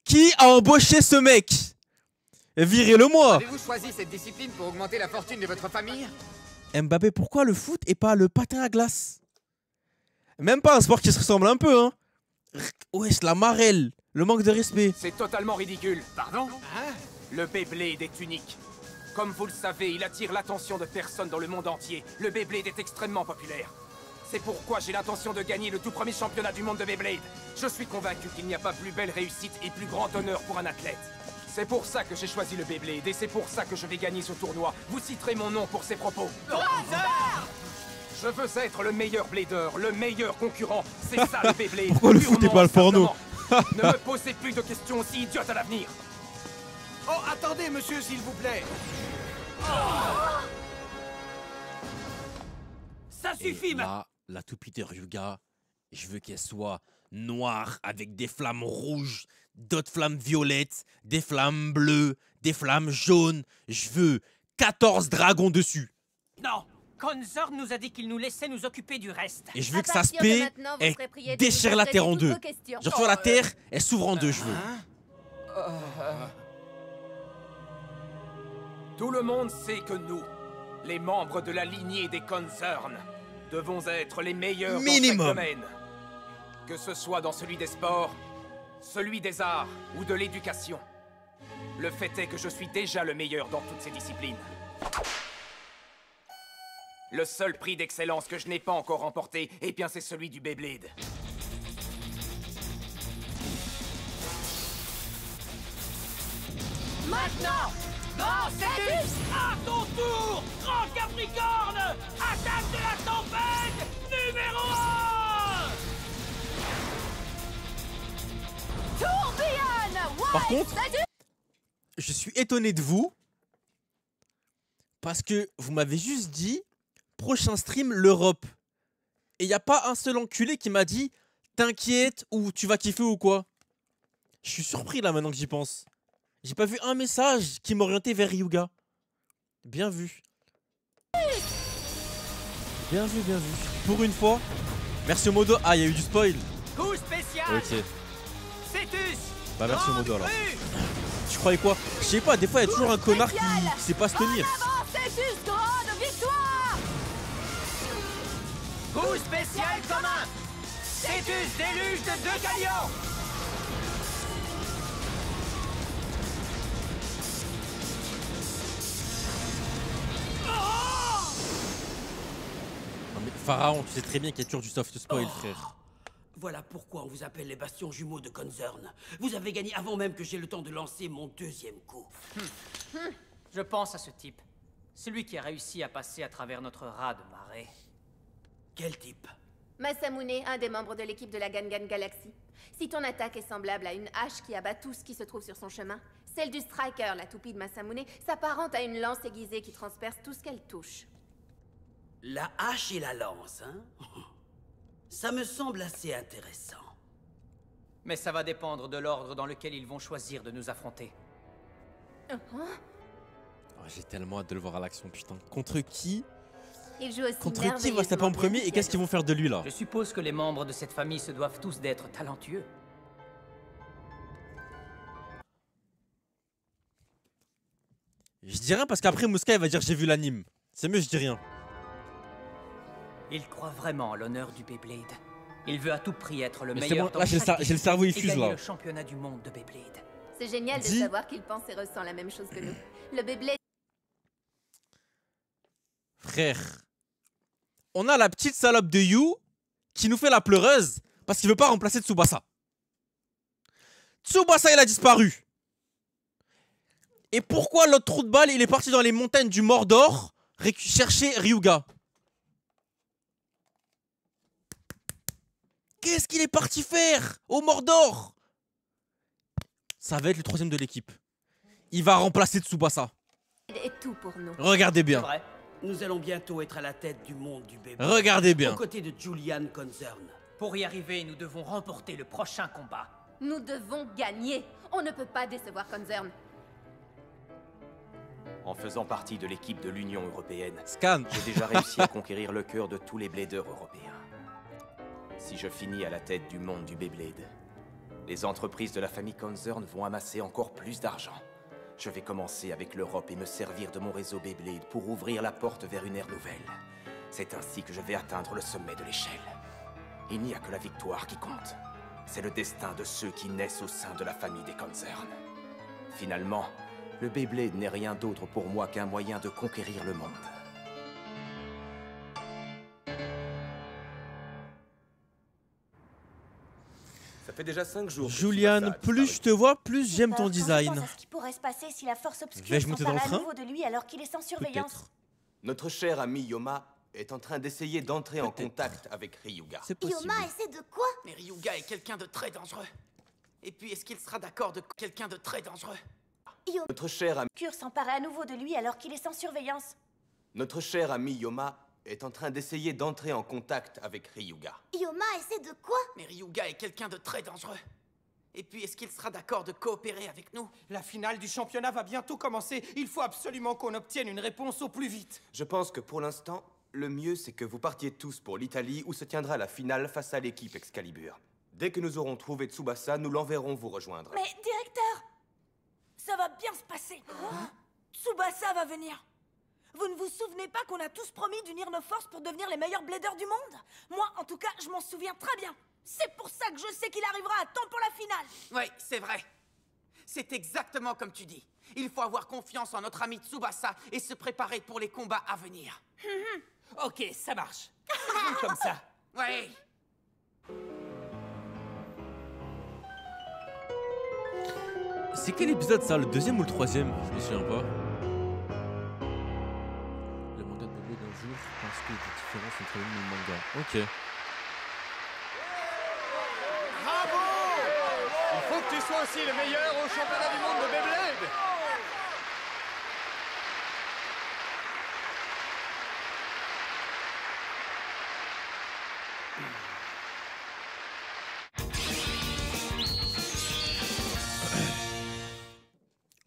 Speaker 1: Qui a embauché ce mec? Virez-le-moi.
Speaker 9: Avez-vous choisi cette discipline pour augmenter la fortune de votre famille?
Speaker 1: Mbappé, pourquoi le foot et pas le patin à glace? Même pas un sport qui se ressemble un peu, hein. Wesh, la marelle. Le manque de respect.
Speaker 13: C'est totalement ridicule.
Speaker 9: Pardon?
Speaker 13: Le Beyblade est unique. Comme vous le savez, il attire l'attention de personnes dans le monde entier. Le Beyblade est extrêmement populaire. C'est pourquoi j'ai l'intention de gagner le tout premier championnat du monde de Beyblade. Je suis convaincu qu'il n'y a pas plus belle réussite et plus grand honneur pour un athlète. C'est pour ça que j'ai choisi le Beyblade et c'est pour ça que je vais gagner ce tournoi. Vous citerez mon nom pour ces propos. Je veux être le meilleur blader, le meilleur concurrent. C'est ça le Beyblade.
Speaker 1: Pourquoi le foot et pas le porno?
Speaker 13: Ne me posez plus de questions aussi idiotes à l'avenir.
Speaker 7: Oh, attendez, monsieur, s'il vous plaît.
Speaker 15: suffit,
Speaker 1: là, la toupie de Ryuga, je veux qu'elle soit noire avec des flammes rouges, d'autres flammes violettes, des flammes bleues, des flammes jaunes. Je veux 14 dragons dessus.
Speaker 10: Non, Conzorn nous a dit qu'il nous laissait nous occuper du reste.
Speaker 1: Et je veux que sa spé, elle déchire la terre en deux. Genre, tu vois, la terre, elle s'ouvre en deux, je veux.
Speaker 13: Tout le monde sait que nous, les membres de la lignée des Conzorn, devons être les meilleurs dans chaque domaine. Que ce soit dans celui des sports, celui des arts ou de l'éducation. Le fait est que je suis déjà le meilleur dans toutes ces disciplines. Le seul prix d'excellence que je n'ai pas encore remporté, eh bien c'est celui du Beyblade.
Speaker 10: Maintenant, Grand Cétus, à ton tour, Grand Capricorne, attaque de la tempête, numéro 1.
Speaker 3: Tourbillon.
Speaker 1: Par contre, je suis étonné de vous, parce que vous m'avez juste dit, prochain stream, l'Europe. Et il n'y a pas un seul enculé qui m'a dit, t'inquiète, ou tu vas kiffer ou quoi. Je suis surpris là maintenant que j'y pense. J'ai pas vu un message qui m'orientait vers Ryuga. Bien vu. Bien vu, bien vu. Pour une fois. Merci au modo. Ah, il y a eu du spoil.
Speaker 10: Coup spécial.
Speaker 1: Ok.
Speaker 10: Cétus.
Speaker 1: Bah merci au modo alors. Tu croyais quoi? Je sais pas, des fois il y a toujours un connard qui sait pas se tenir.
Speaker 3: Cétus, grande victoire.
Speaker 10: Coup spécial commun. Cétus déluge de 2 galions.
Speaker 1: Non mais Pharaon, tu sais très bien qu'il y a toujours du soft spoil, frère.
Speaker 15: Voilà pourquoi on vous appelle les bastions jumeaux de Conzorn. Vous avez gagné avant même que j'aie le temps de lancer mon deuxième coup.
Speaker 10: Je pense à ce type. Celui qui a réussi à passer à travers notre raz de marée.
Speaker 15: Quel type?
Speaker 11: Masamune, un des membres de l'équipe de la Gangan Galaxy. Si ton attaque est semblable à une hache qui abat tout ce qui se trouve sur son chemin, celle du Striker, la toupie de Masamune, s'apparente à une lance aiguisée qui transperce tout ce qu'elle touche.
Speaker 15: La hache et la lance, hein? Ça me semble assez intéressant.
Speaker 10: Mais ça va dépendre de l'ordre dans lequel ils vont choisir de nous affronter.
Speaker 1: Oh, j'ai tellement hâte de le voir à l'action, putain. Contre qui?
Speaker 11: Il joue aussi
Speaker 1: Contre qui va se taper en premier et qu'est-ce qu'ils vont faire de lui là?
Speaker 10: Je suppose que les membres de cette famille se doivent tous d'être talentueux.
Speaker 1: Je dis rien parce qu'après Mouska il va dire j'ai vu l'anime. C'est mieux je dis rien.
Speaker 10: Il croit vraiment à l'honneur du Beyblade. Il veut à tout prix être le
Speaker 1: Mais
Speaker 10: meilleur
Speaker 1: bon, là, j'ai le cerveau il fuse là.
Speaker 10: le championnat du monde de Beyblade.
Speaker 11: C'est génial de savoir qu'il pense et ressent la même chose que nous. Le Beyblade...
Speaker 1: Frère, on a la petite salope de Yu qui nous fait la pleureuse parce qu'il veut pas remplacer Tsubasa. Tsubasa il a disparu. Et pourquoi l'autre trou de balle il est parti dans les montagnes du Mordor chercher Ryuga? Qu'est-ce qu'il est parti faire au Mordor? Ça va être le troisième de l'équipe. Il va remplacer Tsubasa.
Speaker 11: Et tout pour nous.
Speaker 1: Regardez bien.
Speaker 15: Nous allons bientôt être à la tête du monde du bébé.
Speaker 1: Regardez bien.
Speaker 15: Aux côtés de Julian Conzorn.
Speaker 10: Pour y arriver, nous devons remporter le prochain combat.
Speaker 11: Nous devons gagner. On ne peut pas décevoir Conzorn.
Speaker 4: En faisant partie de l'équipe de l'Union Européenne,
Speaker 1: Scan.
Speaker 4: J'ai déjà réussi à conquérir le cœur de tous les bladers européens. Si je finis à la tête du monde du Beyblade, les entreprises de la famille Conzorn vont amasser encore plus d'argent. Je vais commencer avec l'Europe et me servir de mon réseau Beyblade pour ouvrir la porte vers une ère nouvelle. C'est ainsi que je vais atteindre le sommet de l'échelle. Il n'y a que la victoire qui compte. C'est le destin de ceux qui naissent au sein de la famille des Conzorn. Finalement, le Beyblade n'est rien d'autre pour moi qu'un moyen de conquérir le monde.
Speaker 16: Ça fait déjà 5 jours.
Speaker 1: Julian, plus je te vois, plus j'aime ton design.
Speaker 3: Ce qui pourrait se passer si la force obscure
Speaker 1: Vais-je monter dans le
Speaker 3: s'empare à
Speaker 1: train?
Speaker 3: nouveau de lui alors qu'il est sans surveillance.
Speaker 7: Notre cher ami Yoma est en train d'essayer d'entrer en contact avec Ryuga.
Speaker 3: Yoma essaie de quoi?
Speaker 5: Mais Ryuga est quelqu'un de très dangereux. Et puis, est-ce qu'il sera d'accord de quelqu'un de très dangereux?
Speaker 7: Notre cher ami...
Speaker 3: Obscure s'empare à nouveau de lui alors qu'il est sans surveillance.
Speaker 7: Notre cher ami Yoma
Speaker 16: est en train d'essayer d'entrer en contact avec Ryuga.
Speaker 3: Yoma essaie de quoi?
Speaker 5: Mais Ryuga est quelqu'un de très dangereux. Et puis, est-ce qu'il sera d'accord de coopérer avec nous?
Speaker 13: La finale du championnat va bientôt commencer. Il faut absolument qu'on obtienne une réponse au plus vite.
Speaker 16: Je pense que pour l'instant, le mieux c'est que vous partiez tous pour l'Italie où se tiendra la finale face à l'équipe Excalibur. Dès que nous aurons trouvé Tsubasa, nous l'enverrons vous rejoindre.
Speaker 8: Mais, directeur, ça va bien se passer. Tsubasa va venir. Vous ne vous souvenez pas qu'on a tous promis d'unir nos forces pour devenir les meilleurs bladers du monde? Moi, en tout cas, je m'en souviens très bien. C'est pour ça que je sais qu'il arrivera à temps pour la finale.
Speaker 5: Oui, c'est vrai. C'est exactement comme tu dis. Il faut avoir confiance en notre ami Tsubasa et se préparer pour les combats à venir.
Speaker 15: Ok, ça marche. Comme ça.
Speaker 5: Oui.
Speaker 1: C'est quel épisode ça? Le deuxième ou le troisième? Je me souviens pas. Le manga de Beyblade d'un jour parce qu'il y a des différences entre l'anime et le manga. Ok.
Speaker 2: Bravo! Il faut que tu sois aussi le meilleur au championnat du monde de Beyblade!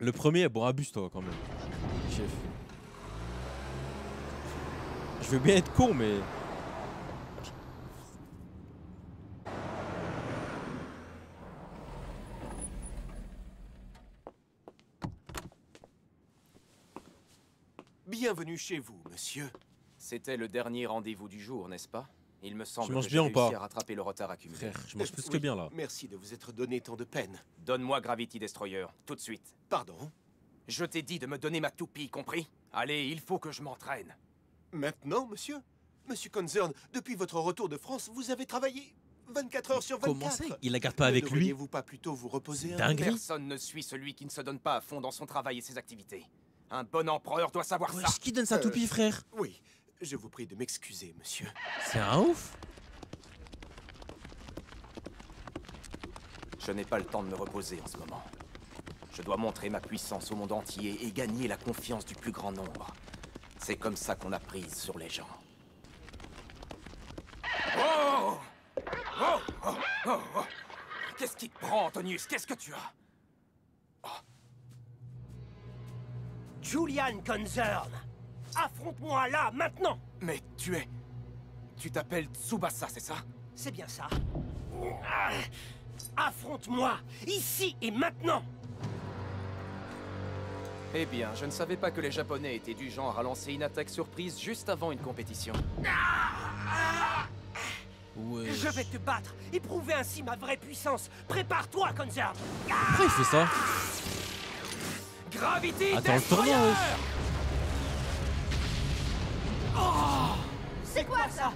Speaker 1: Le premier, bon, abuse-toi quand même. Chef. Je veux bien être con, mais.
Speaker 7: Bienvenue chez vous, monsieur.
Speaker 4: C'était le dernier rendez-vous du jour, n'est-ce pas? Il me semble
Speaker 1: Tu manges
Speaker 4: que
Speaker 1: bien
Speaker 4: j'ai
Speaker 1: ou pas?
Speaker 4: réussi à rattraper le retard accumulé.
Speaker 1: Frère, je mange plus que bien là.
Speaker 7: Merci de vous être donné tant de peine.
Speaker 4: Donne-moi Gravity Destroyer, tout de suite.
Speaker 7: Pardon?
Speaker 4: Je t'ai dit de me donner ma toupie, compris? Allez, il faut que je m'entraîne.
Speaker 7: Maintenant, monsieur? Monsieur Concern, depuis votre retour de France, vous avez travaillé 24 heures sur 24.
Speaker 1: Comment ça? Il la garde pas avec lui?
Speaker 7: Ne devriez-vous pas plutôt vous reposer un peu?
Speaker 1: Dinguerie.
Speaker 4: Personne ne suit celui qui ne se donne pas à fond dans son travail et ses activités. Un bon empereur doit savoir ça.
Speaker 1: Est-ce qu'il donne sa toupie, frère?
Speaker 7: Oui, je vous prie de m'excuser, monsieur.
Speaker 1: C'est un ouf.
Speaker 4: Je n'ai pas le temps de me reposer en ce moment. Je dois montrer ma puissance au monde entier et gagner la confiance du plus grand nombre. C'est comme ça qu'on a prise sur les gens.
Speaker 13: Oh! Oh! Oh! Oh! Oh! Qu'est-ce qui te prend, Antonius? Qu'est-ce que tu as?
Speaker 15: Julian Concern, affronte-moi là, maintenant.
Speaker 13: Mais tu t'appelles Tsubasa, c'est ça?
Speaker 15: C'est bien ça. Ah, affronte-moi, ici et maintenant.
Speaker 4: Eh bien, je ne savais pas que les Japonais étaient du genre à lancer une attaque surprise juste avant une compétition.
Speaker 1: Ouais.
Speaker 15: Je vais te battre et prouver ainsi ma vraie puissance. Prépare-toi, Concern.
Speaker 1: Pourquoi il fait ça?
Speaker 13: Gravity
Speaker 1: Attends, le tournoi,
Speaker 13: Destroyer!
Speaker 15: Oh,
Speaker 8: C'est quoi ça?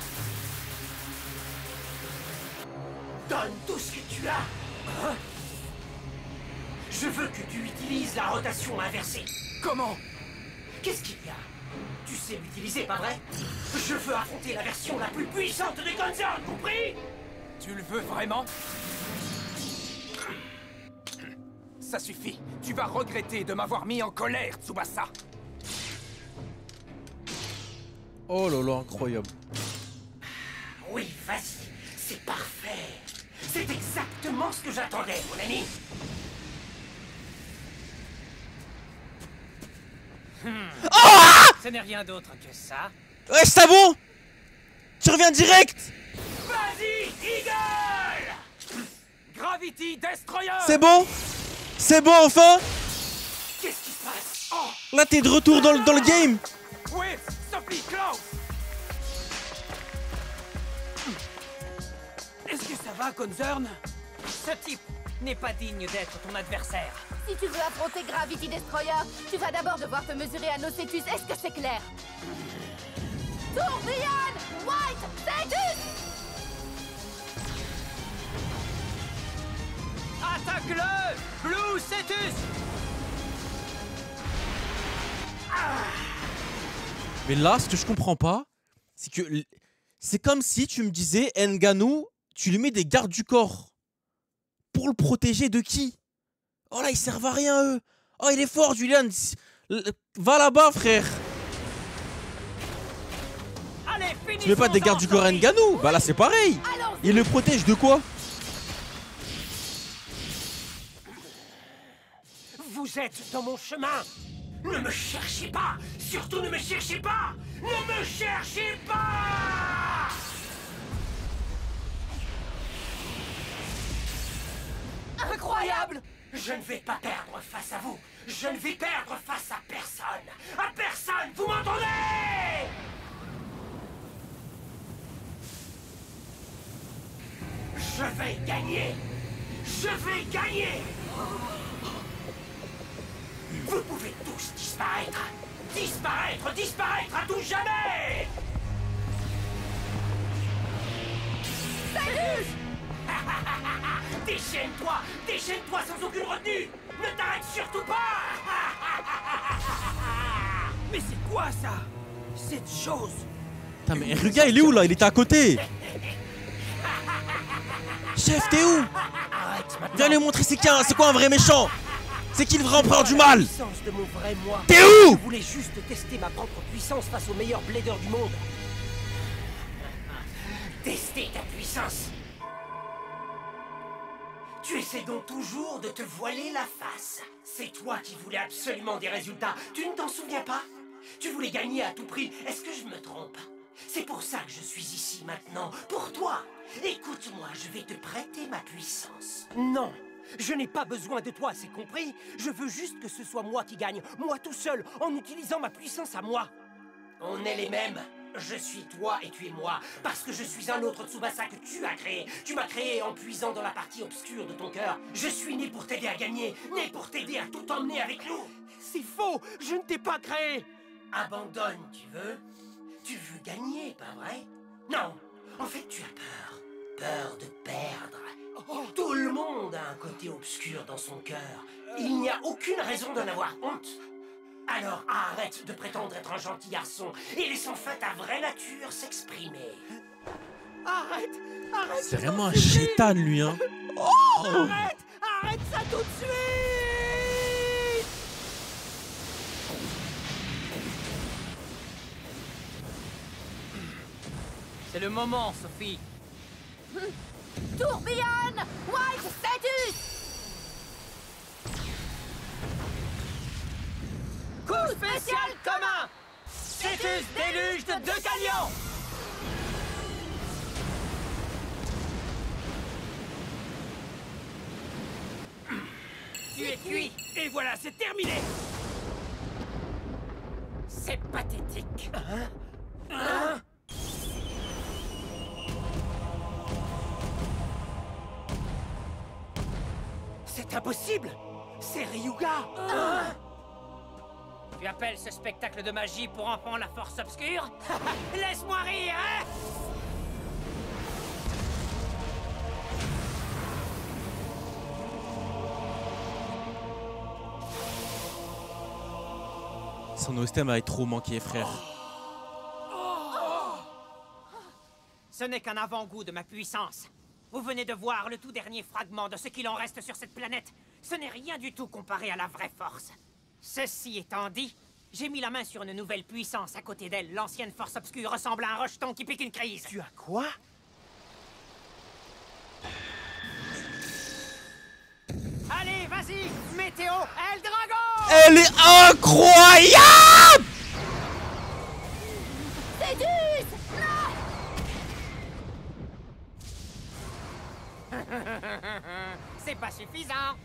Speaker 15: donne tout ce que tu as. Hein? Je veux que tu utilises la rotation inversée.
Speaker 13: Comment?
Speaker 15: Qu'est-ce qu'il y a? Tu sais l'utiliser, pas vrai? Je veux affronter la version la plus puissante des Concern, compris?
Speaker 13: Tu le veux vraiment? Ça suffit. Tu vas regretter de m'avoir mis en colère, Tsubasa.
Speaker 1: Oh là là, incroyable.
Speaker 15: Oui, vas-y. C'est parfait. C'est exactement ce que j'attendais, mon ami.
Speaker 10: Ce n'est rien d'autre que ça.
Speaker 1: Ouais, c'est bon. Tu reviens direct.
Speaker 13: Vas-y, Eagle! Gravity Destroyer!
Speaker 1: C'est bon. C'est bon, enfin.
Speaker 15: Qu'est-ce qui se passe? Oh,
Speaker 1: Là, t'es de retour dans le game.
Speaker 13: Oui, Sophie, Klaus! Est-ce que ça va, Concern?
Speaker 10: Ce type n'est pas digne d'être ton adversaire.
Speaker 11: Si tu veux affronter Gravity Destroyer, tu vas d'abord devoir te mesurer à Nocetus. Est-ce que c'est clair? Tourbian! White! Cetus!
Speaker 10: Attaque-le! Blue Cetus!
Speaker 1: Mais là, ce que je comprends pas, c'est que c'est comme si tu me disais Ngannou, tu lui mets des gardes du corps. Pour le protéger de qui? Oh là, ils servent à rien, eux. Oh, il est fort, Julian. Va là-bas, frère.
Speaker 10: Allez,
Speaker 1: Tu mets pas des gardes du corps à Ngannou? Bah là c'est pareil. Il le protège de quoi?
Speaker 15: Vous êtes dans mon chemin. Ne me cherchez pas. Surtout ne me cherchez pas. Ne me cherchez pas.
Speaker 8: Incroyable!
Speaker 15: Je ne vais pas perdre face à vous. Je ne vais perdre face à personne. À personne, vous m'entendez? Je vais gagner. Je vais gagner. Vous pouvez tous disparaître. Disparaître, disparaître à tout jamais.
Speaker 8: Salut!
Speaker 15: Déchaîne-toi! Déchaîne-toi sans aucune retenue! Ne t'arrête surtout pas!
Speaker 10: Mais c'est quoi ça? Cette chose?
Speaker 1: Putain mais Ruga il est où là? Il était à côté. Chef t'es où? Viens lui montrer c'est quoi un vrai méchant. C'est qui le vrai empereur du mal? T'es où?
Speaker 15: Je voulais juste tester ma propre puissance face au meilleur blader du monde. Tester ta puissance. Tu essaies donc toujours de te voiler la face. C'est toi qui voulais absolument des résultats. Tu ne t'en souviens pas? Tu voulais gagner à tout prix. Est-ce que je me trompe? C'est pour ça que je suis ici maintenant. Pour toi. Écoute-moi, je vais te prêter ma puissance. Non, je n'ai pas besoin de toi, c'est compris? Je veux juste que ce soit moi qui gagne. Moi tout seul, en utilisant ma puissance à moi. On est les mêmes. Je suis toi et tu es moi, parce que je suis un autre Tsubasa que tu as créé. Tu m'as créé en puisant dans la partie obscure de ton cœur. Je suis né pour t'aider à gagner, né pour t'aider à tout emmener avec nous. C'est faux, je ne t'ai pas créé. Abandonne, tu veux? Tu veux gagner, pas vrai? Non, en fait tu as peur. Peur de perdre. Tout le monde a un côté obscur dans son cœur. Il n'y a aucune raison d'en avoir honte. Alors arrête de prétendre être un gentil garçon et laisse enfin ta vraie nature s'exprimer. Arrête! Arrête!
Speaker 1: C'est vraiment un chétan lui hein. Oh
Speaker 15: arrête! Arrête ça tout de suite!
Speaker 10: C'est le moment, Sophie.
Speaker 3: Tourbillonne! White Status!
Speaker 10: Coup spécial commun! Cetus déluge de 2 galions! Tu es cuit! Et voilà, c'est terminé!
Speaker 15: C'est pathétique! C'est impossible! C'est Ryuga!
Speaker 10: Tu appelles ce spectacle de magie pour enfants la force obscure? Laisse-moi rire, hein?
Speaker 1: Son OST m'avait trop manqué frère.
Speaker 10: Ce n'est qu'un avant-goût de ma puissance. Vous venez de voir le tout dernier fragment de ce qu'il en reste sur cette planète. Ce n'est rien du tout comparé à la vraie force. Ceci étant dit, j'ai mis la main sur une nouvelle puissance à côté d'elle. L'ancienne force obscure ressemble à un rejeton qui pique une crise.
Speaker 15: Tu as quoi?
Speaker 10: Allez, vas-y, Météo, El Dragon!
Speaker 1: Elle est incroyable!
Speaker 3: Cédus!
Speaker 10: C'est pas suffisant.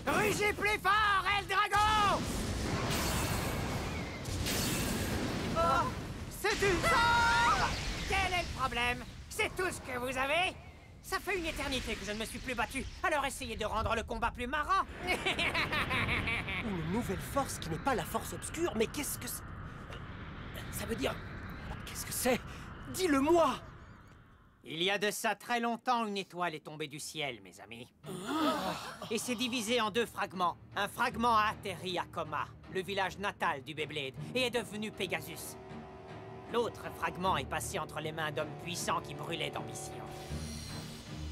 Speaker 10: Rugis plus fort, El Dragon! Oh, c'est du sang! Quel est le problème? C'est tout ce que vous avez? Ça fait une éternité que je ne me suis plus battu, alors essayez de rendre le combat plus marrant.
Speaker 15: Une nouvelle force qui n'est pas la force obscure, mais qu'est-ce que c'est? Ça veut dire... Qu'est-ce que c'est? Dis-le-moi!
Speaker 10: Il y a de ça très longtemps, une étoile est tombée du ciel, mes amis. Et s'est divisée en 2 fragments. Un fragment a atterri à Koma, le village natal du Beyblade, et est devenu Pegasus. L'autre fragment est passé entre les mains d'hommes puissants qui brûlaient d'ambition.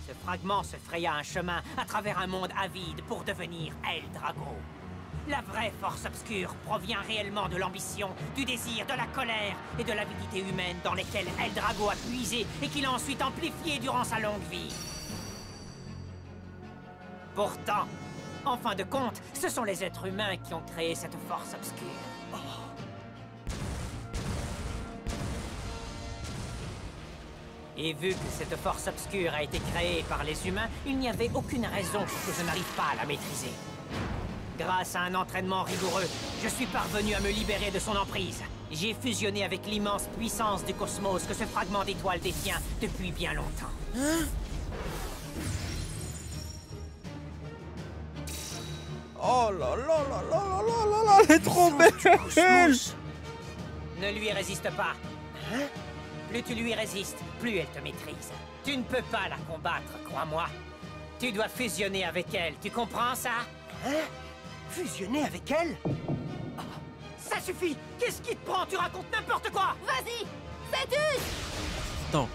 Speaker 10: Ce fragment se fraya un chemin à travers un monde avide pour devenir El Drago. La vraie force obscure provient réellement de l'ambition, du désir, de la colère et de l'avidité humaine dans lesquelles Eldrago a puisé et qu'il a ensuite amplifié durant sa longue vie. Pourtant, en fin de compte, ce sont les êtres humains qui ont créé cette force obscure. Et vu que cette force obscure a été créée par les humains, il n'y avait aucune raison que je n'arrive pas à la maîtriser. Grâce à un entraînement rigoureux, je suis parvenu à me libérer de son emprise. J'ai fusionné avec l'immense puissance du cosmos que ce fragment d'étoile détient depuis bien longtemps.
Speaker 1: Hein? Oh là là là là là là là là, elle est trop belle!
Speaker 10: Ne lui résiste pas. Hein? Plus tu lui résistes, plus elle te maîtrise. Tu ne peux pas la combattre, crois-moi. Tu dois fusionner avec elle, tu comprends ça?
Speaker 15: Hein? Fusionner avec elle?
Speaker 10: Ça suffit! Qu'est-ce qui te prend? Tu racontes n'importe quoi!
Speaker 3: Vas-y! Fais-tu!
Speaker 1: Attends.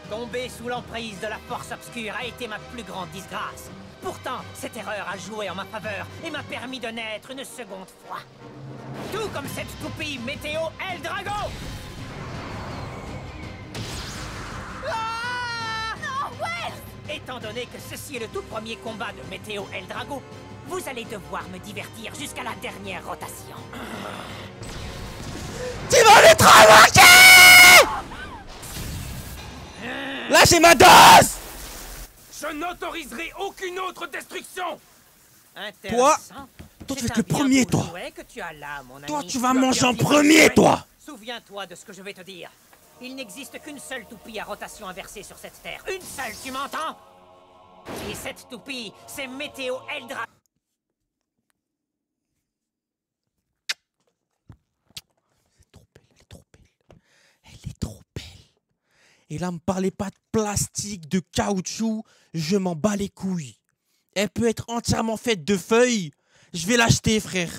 Speaker 10: Tomber sous l'emprise de la force obscure a été ma plus grande disgrâce. Pourtant, cette erreur a joué en ma faveur et m'a permis de naître une seconde fois. Tout comme cette toupie Météo Eldrago! Ah!
Speaker 3: Non, Wells!
Speaker 10: Étant donné que ceci est le tout premier combat de Météo Eldrago, vous allez devoir me divertir jusqu'à la dernière rotation.
Speaker 1: Tu vas les traverser! Là, j'ai ma dose!
Speaker 13: Je n'autoriserai aucune autre destruction!
Speaker 1: Toi, tu vas être le premier, toi!
Speaker 10: Que tu as là, mon
Speaker 1: Toi,
Speaker 10: ami.
Speaker 1: tu vas manger en premier, toi!
Speaker 10: Souviens-toi de ce que je vais te dire. Il n'existe qu'une seule toupie à rotation inversée sur cette terre. Une seule, tu m'entends? Et cette toupie, c'est Météo Eldrago.
Speaker 1: Elle est trop belle. Et là, me parlez pas de plastique, de caoutchouc, je m'en bats les couilles. Elle peut être entièrement faite de feuilles. Je vais l'acheter, frère.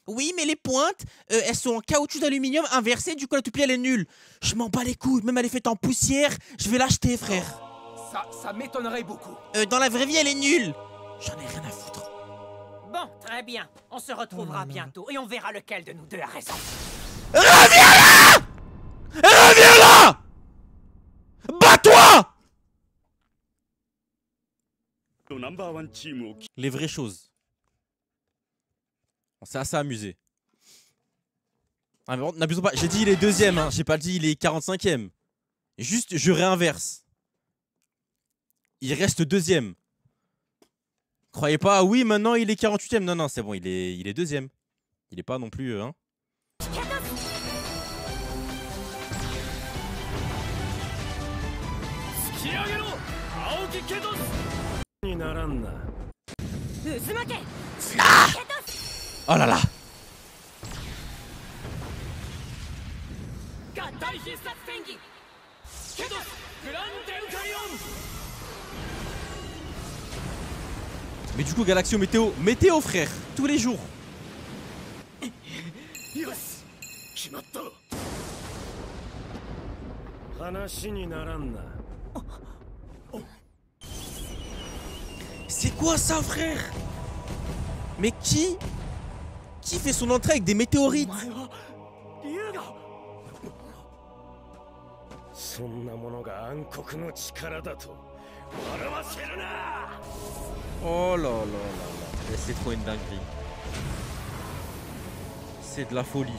Speaker 1: Oui, mais les pointes, elles sont en caoutchouc d'aluminium inversé, du coup la toupie elle est nulle. Je m'en bats les couilles, même elle est faite en poussière, je vais l'acheter, frère.
Speaker 13: Ça m'étonnerait beaucoup.
Speaker 1: Dans la vraie vie, elle est nulle. J'en ai rien à foutre.
Speaker 10: Bon, très bien. On se retrouvera bientôt et on verra lequel de nous deux a raison.
Speaker 1: Reviens là! Reviens là! Bats-toi! Les vraies choses. On s'est assez amusé. Ah, mais n'abusons pas. J'ai dit il est deuxième, hein. J'ai pas dit il est 45e. Juste, je réinverse. Il reste deuxième. Croyez pas, ah oui, maintenant il est 48e. Non, non, c'est bon, il est deuxième. Il est pas non plus, hein. Ah! Oh là là! Mais du coup, Galaxio Météo, météo frère, tous les jours. C'est quoi ça, frère? Mais qui fait son entrée avec des météorites? Oh là là là là, c'est trop une dinguerie. C'est de la folie.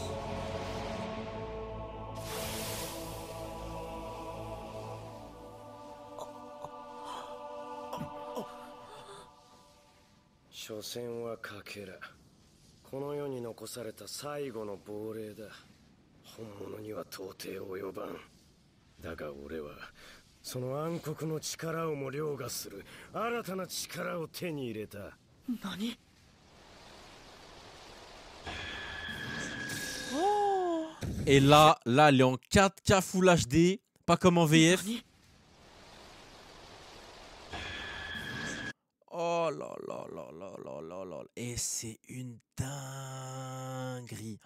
Speaker 1: Et là, elle est en 4K Full HD, pas comme en VF. Oh là là là là là là là. Et c'est une dinguerie.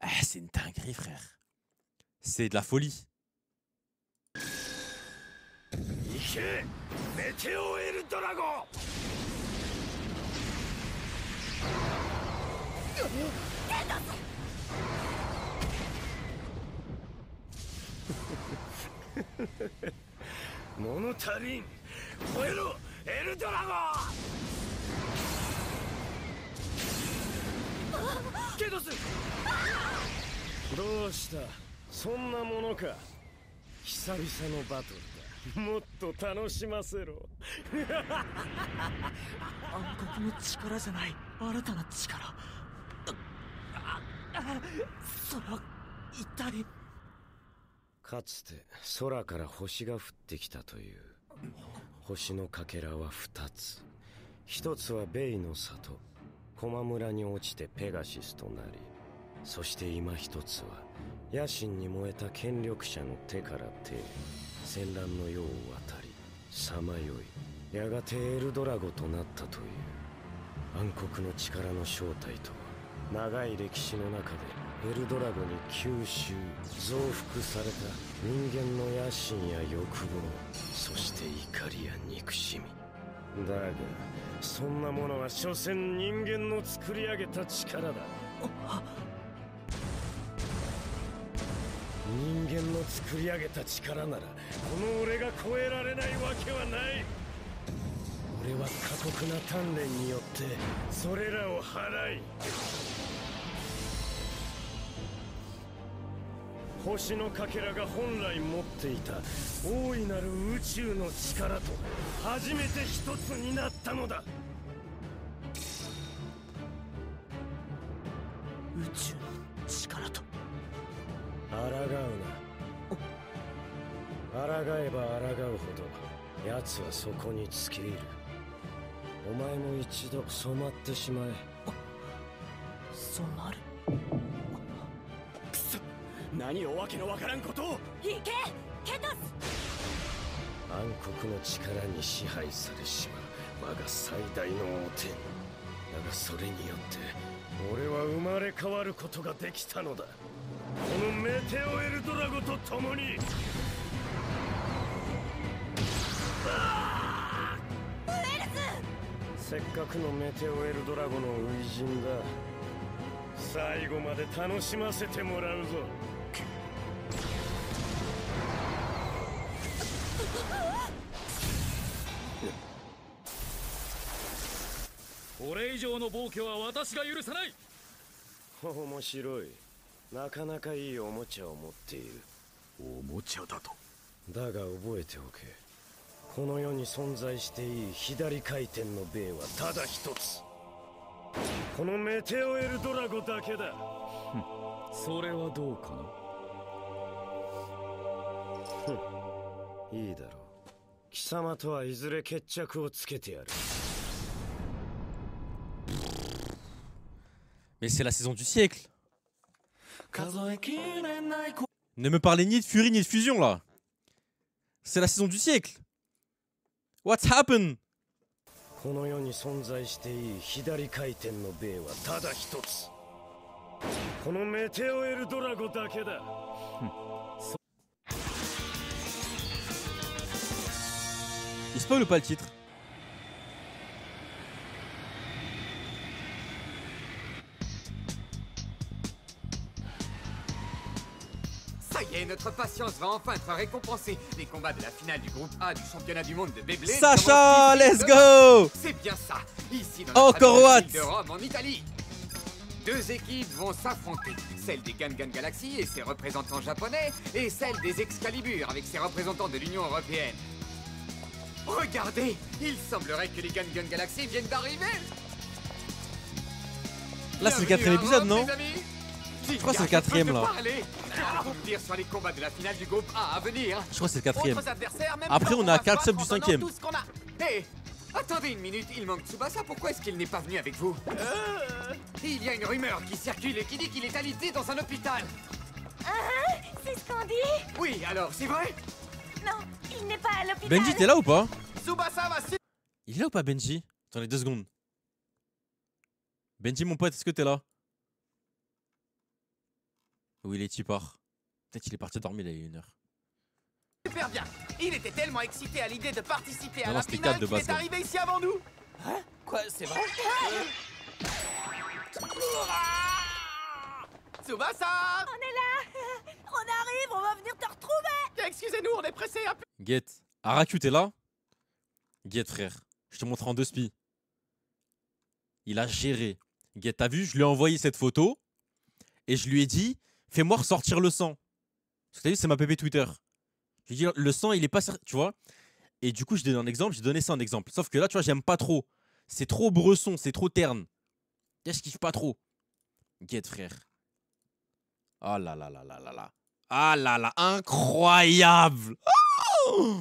Speaker 1: Ah, c'est une dinguerie, frère. C'est de la folie.
Speaker 17: けメテオエルドラゴン。物足りん。吠えろエルドラゴン。ケドス、どうした、そんなものか。久々のバトルだ。もっと楽しませろ。
Speaker 6: 暗黒の力じゃない、新たな力。それは一体。
Speaker 17: かつて空から星が降ってきたという。星のかけらは2つ。一つはベイの里、駒村に落ちてペガシスとなり、そして今一つは野心に燃えた権力者の手から手へ戦乱の世を渡りさまよい、やがてエルドラゴとなったという。暗黒の力の正体とは、長い歴史の中でエルドラゴに吸収増幅された人間の野心や欲望、そして怒りや憎しみだが、そんなものは所詮人間の作り上げた力だ。人間の作り上げた力なら、この俺が超えられないわけはない。俺は過酷な鍛錬によってそれらを払い、星のかけらが本来持っていた大いなる宇宙の力と初めて一つになったのだ。
Speaker 6: 宇宙の力と。
Speaker 17: 抗うな。抗えば抗うほど奴はそこにつけ入る。お前も一度染まってしまえ。
Speaker 6: 染まる。
Speaker 17: くそ、何をわけのわからんことを。
Speaker 8: 行けケトス。
Speaker 17: 暗黒の力に支配されしまう我が最大の汚点だが、それによって俺は生まれ変わることができたのだ。このメテオエルドラゴと共に。せっかくのメテオエルドラゴの初陣だ。最後まで楽しませてもらうぞ。
Speaker 18: これ以上の暴挙は私が許さない。
Speaker 17: 面白い。なかなかいいおもちゃを持っている。
Speaker 18: おもちゃだと。
Speaker 17: だが覚えておけ。この世に存在していい左回転の米はただ一つ。このメテオエルドラゴだけだ。
Speaker 18: それはどうか
Speaker 17: な。いいだろう。貴様とはいずれ決着をつけてやる。
Speaker 1: Mais c'est la saison du siècle. Ne me parlez ni de furie ni de fusion là. C'est la saison du siècle. What's happened?
Speaker 17: この世に存在していい左回転の米はただ一つ。このメテオエルドラゴだけだ。
Speaker 1: Il spoil ou pas le titre?
Speaker 5: Ça y est, notre patience va enfin être récompensée. Les combats de la finale du groupe A du championnat du monde de Beyblade.
Speaker 1: Sacha, let's go!
Speaker 5: C'est bien ça, ici dans
Speaker 1: Encore what?
Speaker 5: de Rome en Italie. Deux équipes vont s'affronter, celle des Gangan Galaxy et ses représentants japonais, et celle des Excalibur avec ses représentants de l'Union Européenne. Regardez, il semblerait que les Gangan Galaxy viennent d'arriver.
Speaker 1: Là c'est le 4ème épisode, non? Je crois que c'est le 4ème là.
Speaker 5: Alors, dire sur les combats de la finale du groupe A à venir.
Speaker 1: Je crois que c'est le 4ème. Après on a 4 subs du 5ème.
Speaker 5: Hé, attendez une minute, il manque Tsubasa, pourquoi est-ce qu'il n'est pas venu avec vous? Il y a une rumeur qui circule et qui dit qu'il est alité dans un hôpital.
Speaker 3: Ah, c'est ce qu'on dit?
Speaker 5: Oui, alors, c'est vrai?
Speaker 3: Non, il n'est pas à l'hôpital.
Speaker 1: Benji, t'es là ou pas?
Speaker 5: Tsubasa va...
Speaker 1: Il est là ou pas Benji? Attendez 2 secondes. Benji mon pote, est-ce que t'es là? Où il est, il part. Peut-être qu'il est parti dormir, il y a 1 heure.
Speaker 5: Super bien. Il était tellement excité à l'idée de participer à
Speaker 1: Non,
Speaker 5: la
Speaker 1: c'était
Speaker 5: finale
Speaker 1: quatre de
Speaker 5: qu'il est
Speaker 1: base, là.
Speaker 5: arrivé ici avant nous.
Speaker 9: Hein? Quoi, c'est vrai?
Speaker 5: Tsubasa!
Speaker 8: On est là. On arrive, on va venir te retrouver.
Speaker 5: Excusez-nous, on est pressé un peu.
Speaker 1: Get. Araku, t'es là? Get, frère. Je te montre en 2 spies. Il a géré. Get, t'as vu? Je lui ai envoyé cette photo. Et je lui ai dit, fais-moi ressortir le sang. Parce que t'as vu, c'est ma pépé Twitter. Je lui ai dit, le sang, il est pas... Tu vois? Et du coup, je donne un exemple. J'ai donné ça en exemple. Sauf que là, tu vois, j'aime pas trop. C'est trop bresson, c'est trop terne. Je kiffe pas trop. Get, frère. Oh là là là là là là. Ah là là, incroyable. Oh,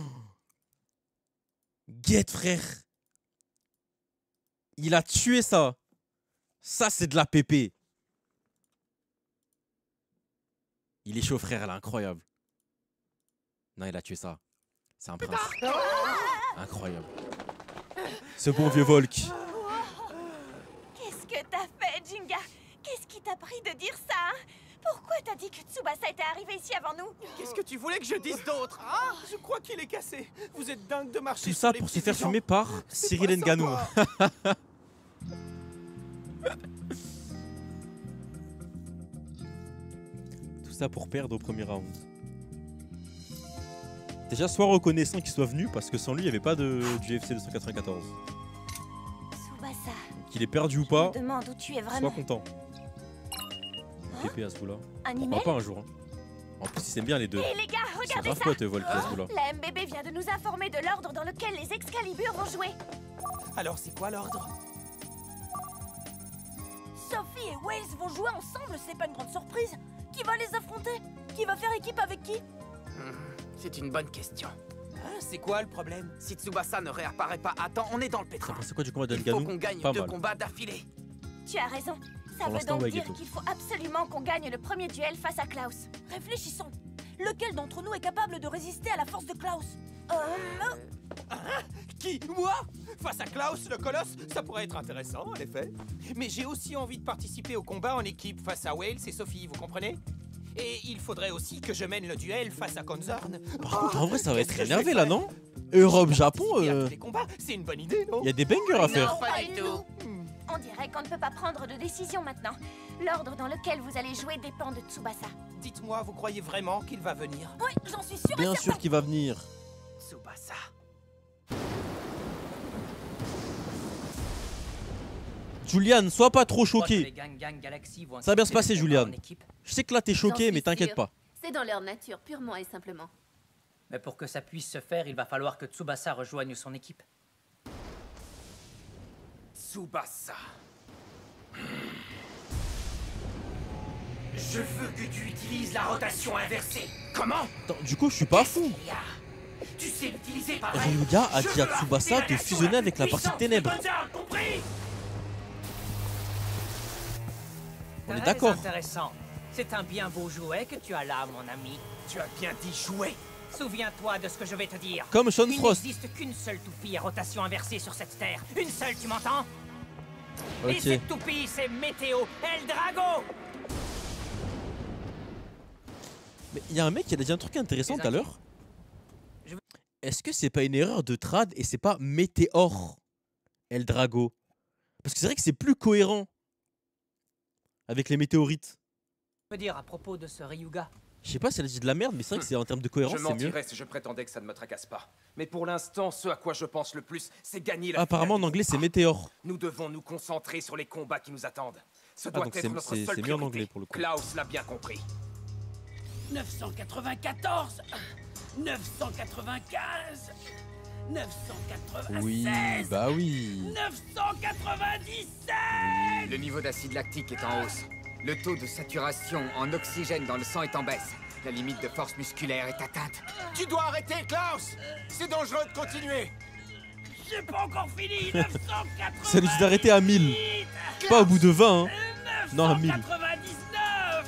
Speaker 1: Get, frère. Il a tué ça. Ça, c'est de la pépé. Il est chaud, frère, elle est incroyable. Non, il a tué ça. C'est un prince. Incroyable. Ce bon vieux Volk.
Speaker 14: Qu'est-ce que t'as fait, Jinga? Qu'est-ce qui t'a pris de dire ça, hein? Pourquoi t'as dit que Tsubasa était arrivé ici avant nous?
Speaker 15: Qu'est-ce que tu voulais que je dise d'autre? Ah, je crois qu'il est cassé. Vous êtes dingue de marcher
Speaker 1: Tout
Speaker 15: sur
Speaker 1: ça
Speaker 15: les
Speaker 1: pour se
Speaker 15: petits
Speaker 1: faire
Speaker 15: gens.
Speaker 1: fumer par
Speaker 15: C'est
Speaker 1: Cyril
Speaker 15: pas
Speaker 1: Nganou.
Speaker 15: sympa.
Speaker 1: Tout ça pour perdre au premier round. Déjà, sois reconnaissant qu'il soit venu parce que sans lui, il n'y avait pas de du UFC 294.
Speaker 14: Tsubasa,
Speaker 1: Qu'il ait perdu ou pas,
Speaker 14: je me demande où tu es
Speaker 1: sois
Speaker 14: vraiment.
Speaker 1: content. Pépé à ce bout-là.
Speaker 14: Un
Speaker 1: Pourquoi
Speaker 14: email?
Speaker 1: pas un jour. Hein. En plus, ils s'aiment bien les deux.
Speaker 14: Hé les gars,
Speaker 1: C'est
Speaker 14: regardez
Speaker 1: grave
Speaker 14: ça!
Speaker 1: pote, Volk à ce bout-là.
Speaker 14: La MBB vient de nous informer de l'ordre dans lequel les Excalibur vont jouer.
Speaker 15: Alors, c'est quoi l'ordre?
Speaker 8: Sophie et Wales vont jouer ensemble, c'est pas une grande surprise. Qui va les affronter? Qui va faire équipe avec qui?
Speaker 5: C'est une bonne question.
Speaker 15: Hein, c'est quoi le problème?
Speaker 5: Si Tsubasa ne réapparaît pas à temps, on est dans le pétrin.
Speaker 1: C'est quoi du combat de
Speaker 5: Il faut
Speaker 1: Ngannou?
Speaker 5: qu'on gagne
Speaker 1: Pas
Speaker 5: 2
Speaker 1: mal.
Speaker 5: combats d'affilée.
Speaker 14: Tu as raison. Ça
Speaker 1: Pour
Speaker 14: veut
Speaker 1: l'instant,
Speaker 14: donc
Speaker 1: ouais,
Speaker 14: dire
Speaker 1: Ghetto.
Speaker 14: qu'il faut absolument qu'on gagne le premier duel face à Klaus.
Speaker 8: Réfléchissons. Lequel d'entre nous est capable de résister à la force de Klaus?
Speaker 15: Hein? Qui? Moi? Face à Klaus, le colosse, ça pourrait être intéressant, en effet. Mais j'ai aussi envie de participer au combat en équipe face à Wales et Sophie, vous comprenez? Et il faudrait aussi que je mène le duel face à Konzorn.
Speaker 1: Par contre, en vrai, ça va
Speaker 15: Qu'est-ce
Speaker 1: être
Speaker 15: que je vais
Speaker 1: énervé là,
Speaker 15: faire?
Speaker 1: non? Europe-Japon,
Speaker 15: Participer à tous les combats, c'est une bonne idée, non?
Speaker 1: il y a des bangers à faire.
Speaker 14: Non, pas du tout. On dirait qu'on ne peut pas prendre de décision maintenant. L'ordre dans lequel vous allez jouer dépend de Tsubasa.
Speaker 15: Dites-moi, vous croyez vraiment qu'il va venir?
Speaker 8: Oui, j'en suis sûre.
Speaker 1: Bien sûr qu'il va venir.
Speaker 5: Tsubasa.
Speaker 1: Julian, sois pas trop
Speaker 10: Je crois que
Speaker 1: choqué.
Speaker 10: les Gang Galaxy vont
Speaker 1: Ça va bien se
Speaker 10: accepter
Speaker 1: passer,
Speaker 10: le combat
Speaker 1: Julian.
Speaker 10: en équipe.
Speaker 1: Je sais que là, t'es
Speaker 11: J'en
Speaker 1: choqué,
Speaker 11: suis
Speaker 1: mais t'inquiète
Speaker 11: sûre.
Speaker 1: pas.
Speaker 11: C'est dans leur nature, purement et simplement.
Speaker 10: Mais pour que ça puisse se faire, il va falloir que Tsubasa rejoigne son équipe.
Speaker 5: Tsubasa.
Speaker 15: Je veux que tu utilises la rotation inversée.
Speaker 5: Comment?
Speaker 1: Attends, du coup, je suis pas fou.
Speaker 15: Tu sais l'utiliser pareil.
Speaker 1: Ryuga a dit à Tsubasa de fusionner avec la partie ténèbres.
Speaker 15: Compris?
Speaker 1: On est
Speaker 10: Très
Speaker 1: d'accord.
Speaker 10: intéressant. C'est un bien beau jouet que tu as là, mon ami.
Speaker 15: Tu as bien dit jouer.
Speaker 10: Souviens-toi de ce que je vais te dire.
Speaker 1: Comme Sean
Speaker 10: Il
Speaker 1: Frost.
Speaker 10: n'existe qu'une seule toupie à rotation inversée sur cette terre. Une seule, tu m'entends?
Speaker 1: Ok.
Speaker 10: Et cette toupie, c'est Météo Eldrago.
Speaker 1: Mais il y a un mec qui a dit un truc intéressant tout à l'heure. Est-ce que c'est pas une erreur de trad et c'est pas Météor Eldrago? Parce que c'est vrai que c'est plus cohérent avec les météorites.
Speaker 10: Je veux dire à propos de ce Ryuga.
Speaker 1: Je sais pas si elle a dit de la merde, mais c'est vrai que c'est en termes de cohérence,
Speaker 4: Je
Speaker 1: c'est mieux.
Speaker 4: mentirais si je prétendais que ça ne me tracasse pas. Mais pour l'instant, ce à quoi je pense le plus, c'est gagner la
Speaker 1: Apparemment, en
Speaker 4: finale.
Speaker 1: anglais, c'est Météor.
Speaker 4: Nous devons nous concentrer sur les combats qui nous attendent. Ce
Speaker 1: Ah,
Speaker 4: doit
Speaker 1: donc
Speaker 4: être notre seule
Speaker 1: c'est mieux en
Speaker 4: priorité.
Speaker 1: anglais pour le coup.
Speaker 4: Klaus l'a bien compris.
Speaker 15: 994, 995, 996,
Speaker 1: Oui, bah oui.
Speaker 15: 997.
Speaker 5: Le niveau d'acide lactique est en hausse. Le taux de saturation en oxygène dans le sang est en baisse. La limite de force musculaire est atteinte.
Speaker 2: Tu dois arrêter, Klaus! C'est dangereux de continuer!
Speaker 15: J'ai pas encore fini. 980.
Speaker 1: Ça lui dit d'arrêter à 1000. Pas au bout de 20, hein. Non, à 1000.
Speaker 15: 99.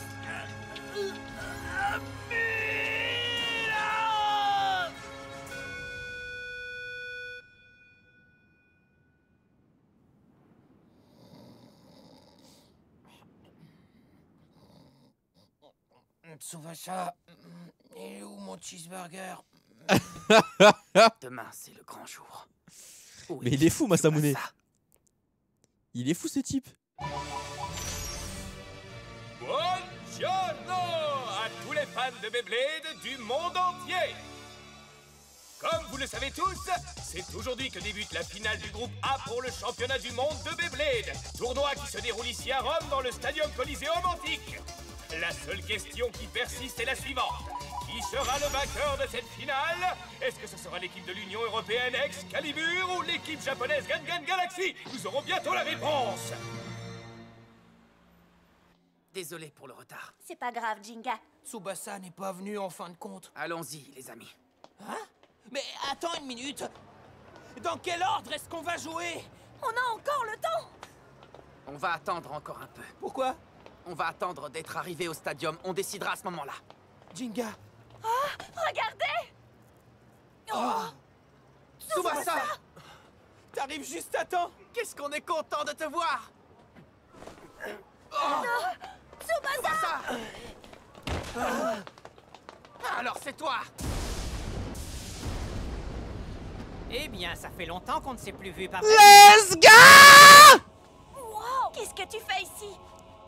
Speaker 15: Tsubasa, il est où mon cheeseburger?
Speaker 9: Demain, c'est le grand jour.
Speaker 1: Mais il est fou, Masamune. Il est fou, ce type.
Speaker 13: Buongiorno à tous les fans de Beyblade du monde entier. Comme vous le savez tous, c'est aujourd'hui que débute la finale du groupe A pour le championnat du monde de Beyblade. Tournoi qui se déroule ici à Rome dans le Stadium Coliseum antique. La seule question qui persiste est la suivante. Qui sera le vainqueur de cette finale? Est-ce que ce sera l'équipe de l'Union Européenne Excalibur ou l'équipe japonaise Gangan Galaxy? Nous aurons bientôt la réponse.
Speaker 9: Désolé pour le retard.
Speaker 14: C'est pas grave, Jinga.
Speaker 15: Tsubasa n'est pas venu en fin de compte.
Speaker 9: Allons-y, les amis.
Speaker 15: Hein? Mais attends une minute. Dans quel ordre est-ce qu'on va jouer?
Speaker 8: On a encore le temps.
Speaker 9: On va attendre encore un peu.
Speaker 15: Pourquoi?
Speaker 9: On va attendre d'être arrivé au stadium. On décidera à ce moment-là.
Speaker 15: Jinga.
Speaker 8: Ah, regardez.
Speaker 15: Oh. Tsubasa! T'arrives juste à temps.
Speaker 9: Qu'est-ce qu'on est content de te voir.
Speaker 8: Tsubasa!
Speaker 9: Alors c'est toi.
Speaker 10: Eh bien, ça fait longtemps qu'on ne s'est plus vu, papa.
Speaker 1: Let's go!
Speaker 14: Wow! Qu'est-ce que tu fais ici?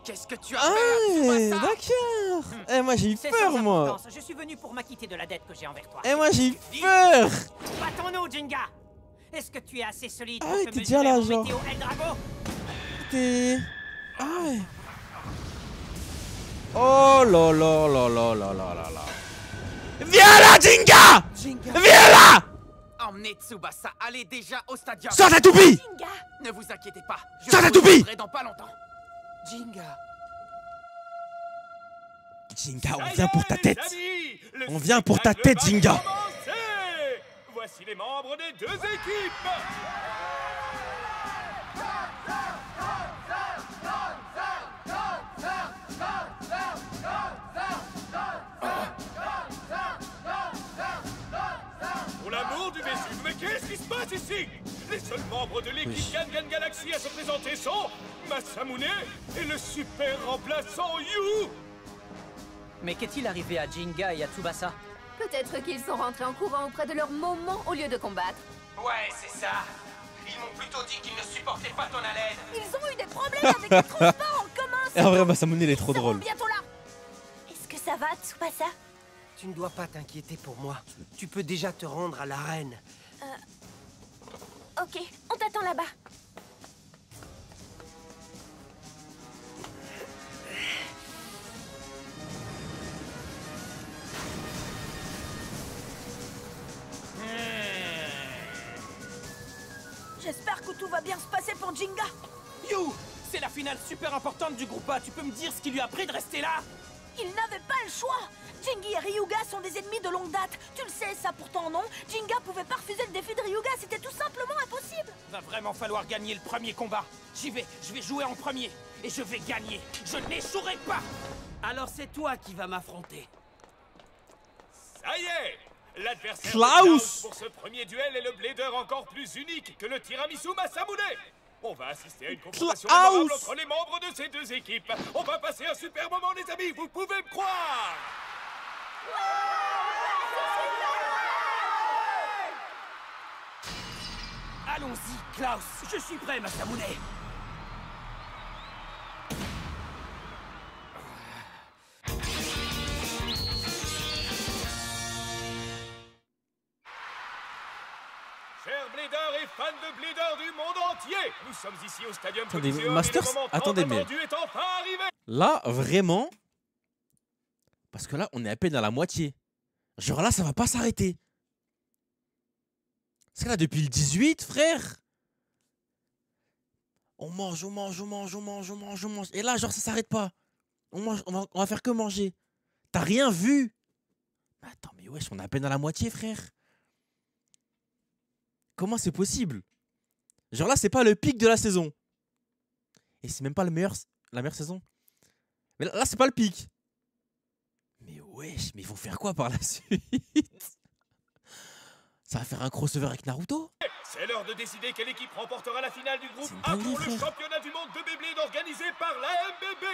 Speaker 9: Qu'est-ce que tu as fait, Tsubasa?
Speaker 1: D'accord. Eh, moi, j'ai eu
Speaker 10: C'est
Speaker 1: peur,
Speaker 10: sans
Speaker 1: moi.
Speaker 10: importance. Je suis venu pour m'acquitter de la dette que j'ai envers toi.
Speaker 1: Eh, moi, j'ai eu peur.
Speaker 10: Battons-nous, Jinga. Est-ce que tu es assez solide
Speaker 1: Ah
Speaker 10: pour
Speaker 1: ouais,
Speaker 10: te
Speaker 1: t'es déjà
Speaker 10: mesurer
Speaker 1: là,
Speaker 10: à mon
Speaker 1: genre.
Speaker 10: météo Eldrago?
Speaker 1: T'es... Ah ouais. Oh là là là là là là là là. Viens là, Jinga! Viens là!
Speaker 9: Emmenez Tsubasa, allez déjà au stadium.
Speaker 1: Sors ta toupie!
Speaker 14: Jinga!
Speaker 9: Ne vous inquiétez pas.
Speaker 1: Sors ta
Speaker 9: vous
Speaker 1: toupie!
Speaker 9: reviendrai dans pas longtemps.
Speaker 15: Jinga.
Speaker 1: Jinga, on vient pour ta tête. On vient pour ta tête, Jinga.
Speaker 13: Voici les membres des deux équipes. Pour l'amour du Vésuve, mais qu'est-ce qui se passe ici? Les seuls membres de l'équipe Gangan Galaxy à se présenter sont Masamune et le super remplaçant Yu.
Speaker 10: Mais qu'est-il arrivé à Jinga et à Tsubasa?
Speaker 11: Peut-être qu'ils sont rentrés en courant auprès de leur moment au lieu de combattre.
Speaker 15: Ouais, c'est ça. Ils m'ont plutôt dit qu'ils ne supportaient pas ton haleine.
Speaker 8: Ils ont eu des problèmes avec les transports en commun.
Speaker 1: Et en vrai, Masamune, il est trop
Speaker 8: Ils seront
Speaker 1: drôle.
Speaker 8: bientôt là.
Speaker 14: Est-ce que ça va, Tsubasa?
Speaker 6: Tu ne dois pas t'inquiéter pour moi. Tu peux déjà te rendre à l'arène.
Speaker 14: Ok, on t'attend là-bas.
Speaker 8: J'espère que tout va bien se passer pour Jinga.
Speaker 15: You, c'est la finale super importante du groupe A. Tu peux me dire ce qui lui a pris de rester là?
Speaker 8: Il n'avait pas le choix. Jingi et Ryuga sont des ennemis de longue date. Tu le sais, ça pourtant non. Jinga pouvait pas refuser le défi de Ryuga, c'était tout simplement impossible.
Speaker 15: Va vraiment falloir gagner le premier combat. Je vais jouer en premier. Et je vais gagner. Je n'échouerai pas. Alors c'est toi qui vas m'affronter.
Speaker 13: Ça y est! L'adversaire de
Speaker 1: Klaus
Speaker 13: Klaus pour ce premier duel est le blader encore plus unique que le tiramisu Masamune. On va assister à une confrontation mémorable entre les membres de ces deux équipes. On va passer un super moment, les amis, vous pouvez me croire.
Speaker 15: Allons-y, Klaus. Je suis prêt, Masamune.
Speaker 13: Chers bladers et fans de bladers du monde entier, nous sommes ici au Stadium
Speaker 1: Attendez,
Speaker 13: Coliseum
Speaker 1: Masters,
Speaker 13: et le moment tant
Speaker 1: attendez, mais-
Speaker 13: attendu est enfin arrivé.
Speaker 1: Là, vraiment... Parce que là, on est à peine à la moitié. Genre là, ça va pas s'arrêter. Parce que là, depuis le 18, frère... On mange, on mange, on mange, on mange, on mange, on mange. Et là, genre, ça s'arrête pas. On mange, on va faire que manger. T'as rien vu? Mais attends, mais wesh, on est à peine à la moitié, frère. Comment c'est possible? Genre là, c'est pas le pic de la saison. Et c'est même pas la meilleure saison. Mais là, c'est pas le pic. Mais wesh, mais ils vont faire quoi par la suite? Ça va faire un crossover avec Naruto?
Speaker 13: C'est l'heure de décider quelle équipe remportera la finale du groupe
Speaker 1: C'est une
Speaker 13: A
Speaker 1: dinguerie,
Speaker 13: pour le
Speaker 1: frère.
Speaker 13: championnat du monde de Beyblade organisé par la MBB.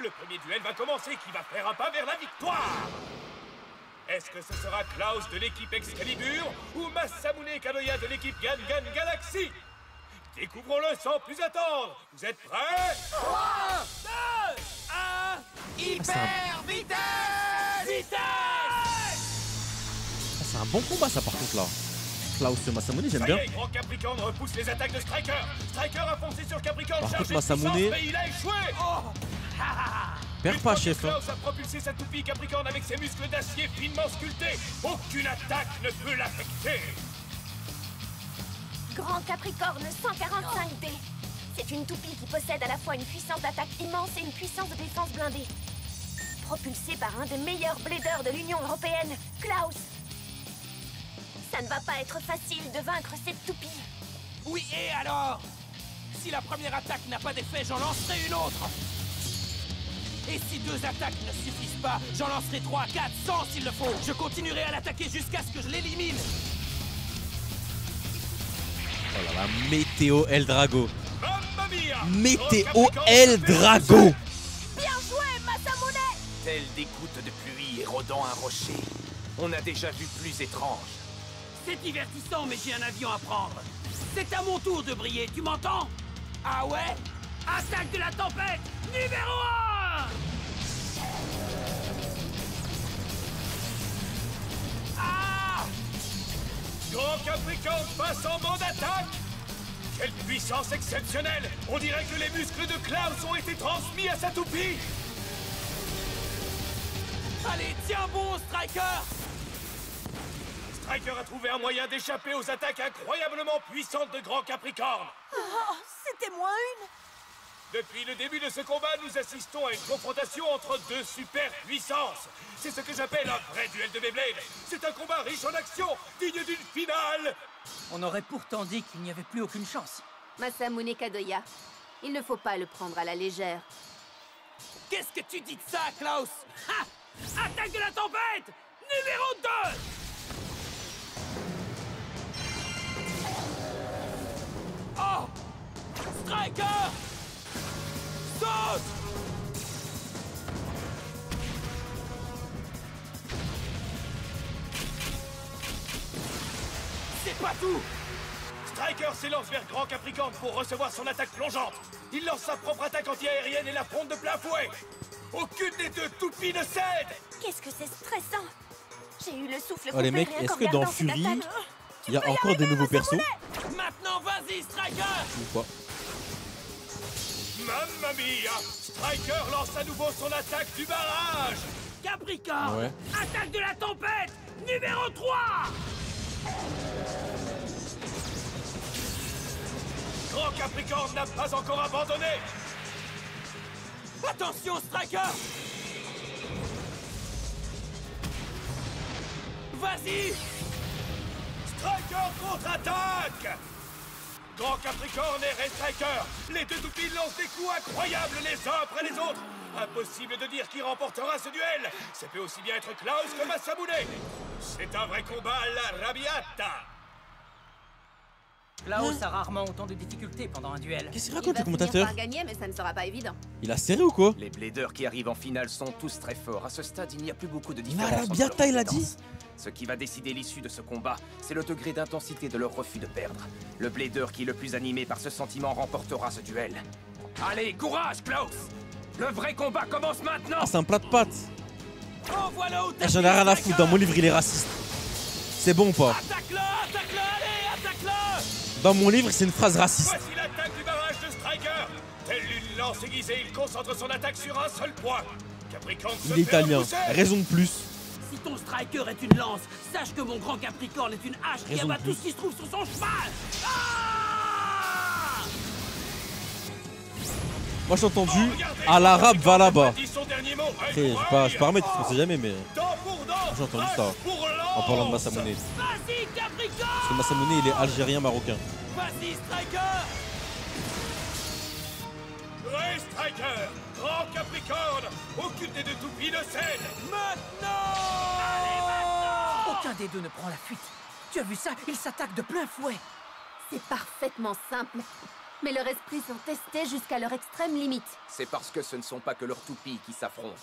Speaker 13: Le premier duel va commencer. Qui va faire un pas vers la victoire?
Speaker 2: Est-ce que ce sera Klaus de l'équipe Excalibur ou Masamune Kadoya de l'équipe Gangan Galaxy? Découvrons-le sans plus attendre. Vous êtes prêts?
Speaker 9: 3, 2, 1, hyper vitesse!
Speaker 1: C'est un bon combat ça par contre là. Klaus Masamune, j'aime bien.
Speaker 2: Ça y est, Grand Capricorne repousse les attaques de Striker. Striker a foncé sur Capricorne,
Speaker 1: Par
Speaker 2: chargé
Speaker 1: contre,
Speaker 2: de puissance,
Speaker 1: Masamune-
Speaker 2: mais il a échoué.
Speaker 1: Perds pas, chef. Hein.
Speaker 2: Klaus a propulsé sa toupie Capricorne avec ses muscles d'acier finement sculptés. Aucune attaque ne peut l'affecter.
Speaker 14: Grand Capricorne 145D. C'est une toupie qui possède à la fois une puissance d'attaque immense et une puissance de défense blindée. Propulsée par un des meilleurs bladers de l'Union Européenne, Klaus. Ça ne va pas être facile de vaincre cette toupie.
Speaker 9: Oui, et alors? Si la première attaque n'a pas d'effet, j'en lancerai une autre. Et si 2 attaques ne suffisent pas, j'en lancerai 3, 4, 100 s'il le faut. Je continuerai à l'attaquer jusqu'à ce que je l'élimine.
Speaker 1: Oh là là, Météo El Drago.
Speaker 2: Mamma mia!
Speaker 1: Météo El Drago.
Speaker 8: Bien joué, Masamune!
Speaker 13: Telle des gouttes de pluie érodant un rocher. On a déjà vu plus étrange.
Speaker 10: C'est divertissant, mais j'ai un avion à prendre. C'est à mon tour de briller, tu m'entends? Ah ouais? Attaque de la tempête, numéro 1!
Speaker 2: Ah! Grand Capricorne passe en mode attaque. Quelle puissance exceptionnelle! On dirait que les muscles de Klaus ont été transmis à sa toupie.
Speaker 9: Allez, tiens bon, Striker!
Speaker 2: Striker a trouvé un moyen d'échapper aux attaques incroyablement puissantes de Grand Capricorne.
Speaker 8: Oh, c'était moins une.
Speaker 2: Depuis le début de ce combat, nous assistons à une confrontation entre 2 super puissances. C'est ce que j'appelle un vrai duel de Beyblade. C'est un combat riche en action, digne d'une finale.
Speaker 10: On aurait pourtant dit qu'il n'y avait plus aucune chance.
Speaker 11: Masamune Kadoya, il ne faut pas le prendre à la légère.
Speaker 9: Qu'est-ce que tu dis de ça, Klaus? Ha! Attaque de la tempête! Numéro 2! Oh! Striker! Saute! C'est pas tout!
Speaker 2: Striker s'élance vers Grand Capricorne pour recevoir son attaque plongeante. Il lance sa propre attaque anti-aérienne et l'affronte de plein fouet. Aucune des 2 toupies ne cède.
Speaker 14: Qu'est-ce que c'est stressant. J'ai eu le souffle
Speaker 1: Oh les mecs,
Speaker 14: coupé rien
Speaker 1: est-ce
Speaker 14: qu'en
Speaker 1: que dans
Speaker 14: regardant cette
Speaker 1: Fury,
Speaker 14: attaque.
Speaker 1: il y a encore des nouveaux persos
Speaker 9: Maintenant, vas-y, Striker!
Speaker 1: ou pas?
Speaker 2: Mamma mia! Striker lance à nouveau son attaque du barrage.
Speaker 10: Capricorne!
Speaker 1: Ouais.
Speaker 10: Attaque de la tempête, numéro 3!
Speaker 2: Grand Capricorne n'a pas encore abandonné.
Speaker 9: Attention, Striker! Vas-y!
Speaker 2: Striker contre-attaque. Grand Capricorne et Ray Striker, les 2 toupies lancent des coups incroyables les uns après les autres. Impossible de dire qui remportera ce duel. Ça peut aussi bien être Klaus que Masamune. C'est un vrai combat à la Rabiata.
Speaker 10: Klaus a rarement autant de difficultés pendant un duel.
Speaker 1: Qu'est-ce qu'il
Speaker 11: Il
Speaker 1: raconte
Speaker 11: va
Speaker 1: le
Speaker 11: finir
Speaker 1: commentateur?
Speaker 11: par gagner, mais ça ne sera pas évident.
Speaker 1: Il a serré ou quoi?
Speaker 4: Les bladers qui arrivent en finale sont tous très forts. À ce stade, il n'y a plus beaucoup de différence. entre
Speaker 1: Rabiata,
Speaker 4: leurs
Speaker 1: il a dit?
Speaker 4: compétences. Ce qui va décider l'issue de ce combat, c'est le degré d'intensité de leur refus de perdre. Le blader qui est le plus animé par ce sentiment remportera ce duel.
Speaker 13: Allez, courage, Klaus! Le vrai combat commence maintenant!
Speaker 1: Ah, c'est un plat de pâtes.
Speaker 9: Envoie-le au
Speaker 1: Eh,
Speaker 9: tapis,
Speaker 1: j'en ai rien à
Speaker 9: Striker!
Speaker 1: foutre, dans mon livre il est raciste. C'est bon ou pas?
Speaker 9: Attaque-le, attaque-le, allez, attaque-le!
Speaker 1: Dans mon livre c'est une phrase raciste.
Speaker 2: Voici l'attaque du barrage de Striker. Telle une lance aiguisée, il concentre son attaque sur un seul point. Capricorne se
Speaker 1: Il est
Speaker 2: fait
Speaker 1: italien,
Speaker 2: repousser.
Speaker 1: raison de plus.
Speaker 10: Si ton striker est une lance, sache que mon grand Capricorne est une hache qui
Speaker 1: Raison de
Speaker 10: abat tout
Speaker 1: plus.
Speaker 10: ce qui se trouve sur son cheval. Ah!
Speaker 1: Moi j'ai entendu à l'arabe va là-bas.
Speaker 2: Dit son dernier mot.
Speaker 1: Après, je peux remettre, on sait jamais, mais
Speaker 2: Dent pour dent.
Speaker 1: j'ai entendu ça
Speaker 2: Pour
Speaker 1: en parlant de
Speaker 2: lance.
Speaker 1: Masamune.
Speaker 10: Vas-y, Capricorne!
Speaker 1: Parce que Masamune il est algérien-marocain.
Speaker 9: Vas-y, Striker!
Speaker 2: Ray Striker, Grand Capricorne, aucune des 2 toupies ne cède.
Speaker 9: Maintenant!
Speaker 10: Aucun des 2 ne prend la fuite. Tu as vu ça? Il s'attaque de plein fouet.
Speaker 11: C'est parfaitement simple. Mais leurs esprits sont testés jusqu'à leur extrême limite.
Speaker 4: C'est parce que ce ne sont pas que leurs toupies qui s'affrontent.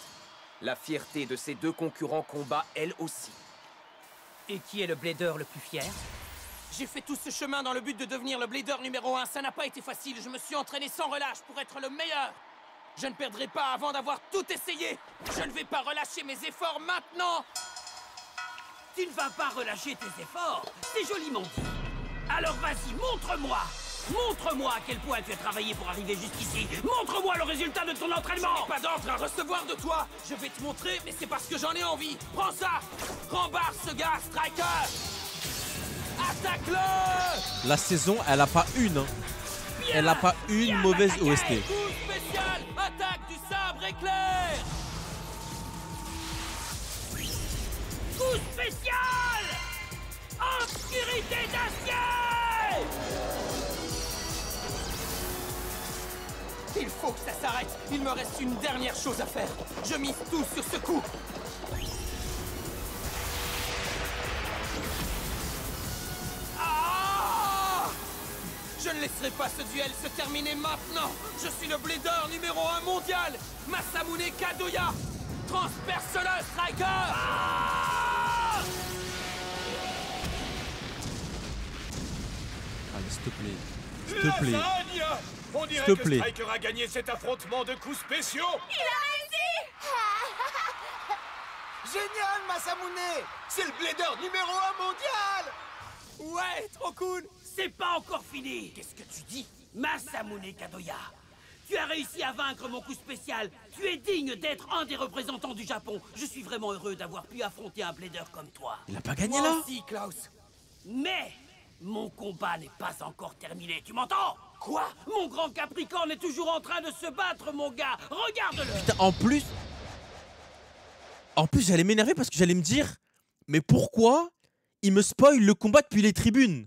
Speaker 13: La fierté de ces deux concurrents combat elle aussi.
Speaker 10: Et qui est le blader le plus fier?
Speaker 9: J'ai fait tout ce chemin dans le but de devenir le blader numéro 1. Ça n'a pas été facile. Je me suis entraîné sans relâche pour être le meilleur. Je ne perdrai pas avant d'avoir tout essayé. Je ne vais pas relâcher mes efforts maintenant.
Speaker 15: Tu ne vas pas relâcher tes efforts. C'est joliment dit. Alors vas-y, montre-moi. Montre-moi à quel point tu as travaillé pour arriver jusqu'ici. Montre-moi le résultat de ton entraînement.
Speaker 9: Je n'ai pas d'ordre à recevoir de toi. Je vais te montrer, mais c'est parce que j'en ai envie. Prends ça. Rembarre ce gars, Striker. Attaque-le.
Speaker 1: La saison, elle a pas une. Hein. Elle a pas une mauvaise OST.
Speaker 9: Coup spécial. Attaque du sabre éclair.
Speaker 15: Coup spécial. Obscurité d'acier.
Speaker 9: Il faut que ça s'arrête. Il me reste une dernière chose à faire. Je mise tout sur ce coup. Ah! Je ne laisserai pas ce duel se terminer maintenant. Je suis le blader numéro 1 mondial. Masamune Kadoya. Transperce-le, Striker. Ah!
Speaker 1: Allez, s'il te plaît. S'il te plaît.
Speaker 2: On dirait
Speaker 1: S'il te
Speaker 2: que
Speaker 1: plaît.
Speaker 2: Striker a gagné cet affrontement de coups spéciaux.
Speaker 3: Il a réussi.
Speaker 6: Génial, Masamune. C'est le blader numéro 1 mondial.
Speaker 15: Ouais, trop cool. C'est pas encore fini. Qu'est-ce que tu dis? Masamune Kadoya, tu as réussi à vaincre mon coup spécial. Tu es digne d'être un des représentants du Japon. Je suis vraiment heureux d'avoir pu affronter un blader comme toi.
Speaker 1: Il a pas gagné
Speaker 15: Moi
Speaker 1: là
Speaker 15: aussi, Klaus. Mais mon combat n'est pas encore terminé. Tu m'entends? Quoi? Mon grand Capricorne est toujours en train de se battre, mon gars. Regarde-le.
Speaker 1: Putain, en plus, j'allais m'énerver parce que j'allais me dire, mais pourquoi il me spoil le combat depuis les tribunes?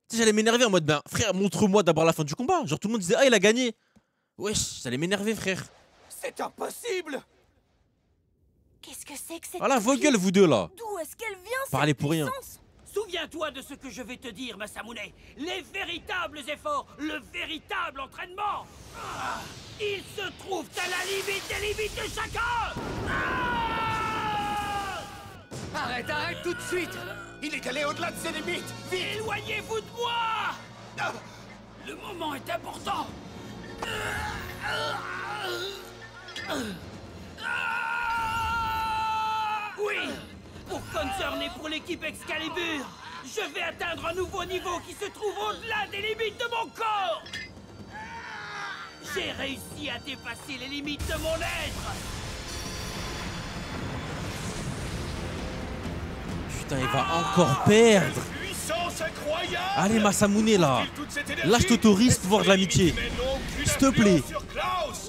Speaker 1: Tu sais, j'allais m'énerver en mode, ben frère, montre-moi d'abord la fin du combat. Genre tout le monde disait, ah il a gagné. Wesh, j'allais m'énerver, frère.
Speaker 9: C'est impossible.
Speaker 14: Qu'est-ce que c'est que cette...
Speaker 1: Voilà, vos gueules, vous deux là.
Speaker 8: D'où est-ce qu'elle vient,
Speaker 1: Parlez pour rien.
Speaker 15: Souviens-toi de ce que je vais te dire, Masamune. Les véritables efforts, le véritable entraînement. Ah, il se trouve à la limite des limites de chacun. Ah!
Speaker 5: Arrête, arrête tout de suite. Il est allé au-delà de ses limites. Vite.
Speaker 15: Éloignez-vous de moi. Ah, le moment est important. Oui, pour concerner pour l'équipe Excalibur, je vais atteindre un nouveau niveau qui se trouve au-delà des limites de mon corps. J'ai réussi à dépasser les limites de mon être.
Speaker 1: Putain, il va encore perdre.
Speaker 2: Puissance incroyable.
Speaker 1: Allez, Masamune là. Là, je t'autorise pouvoir de l'amitié. S'il te plaît.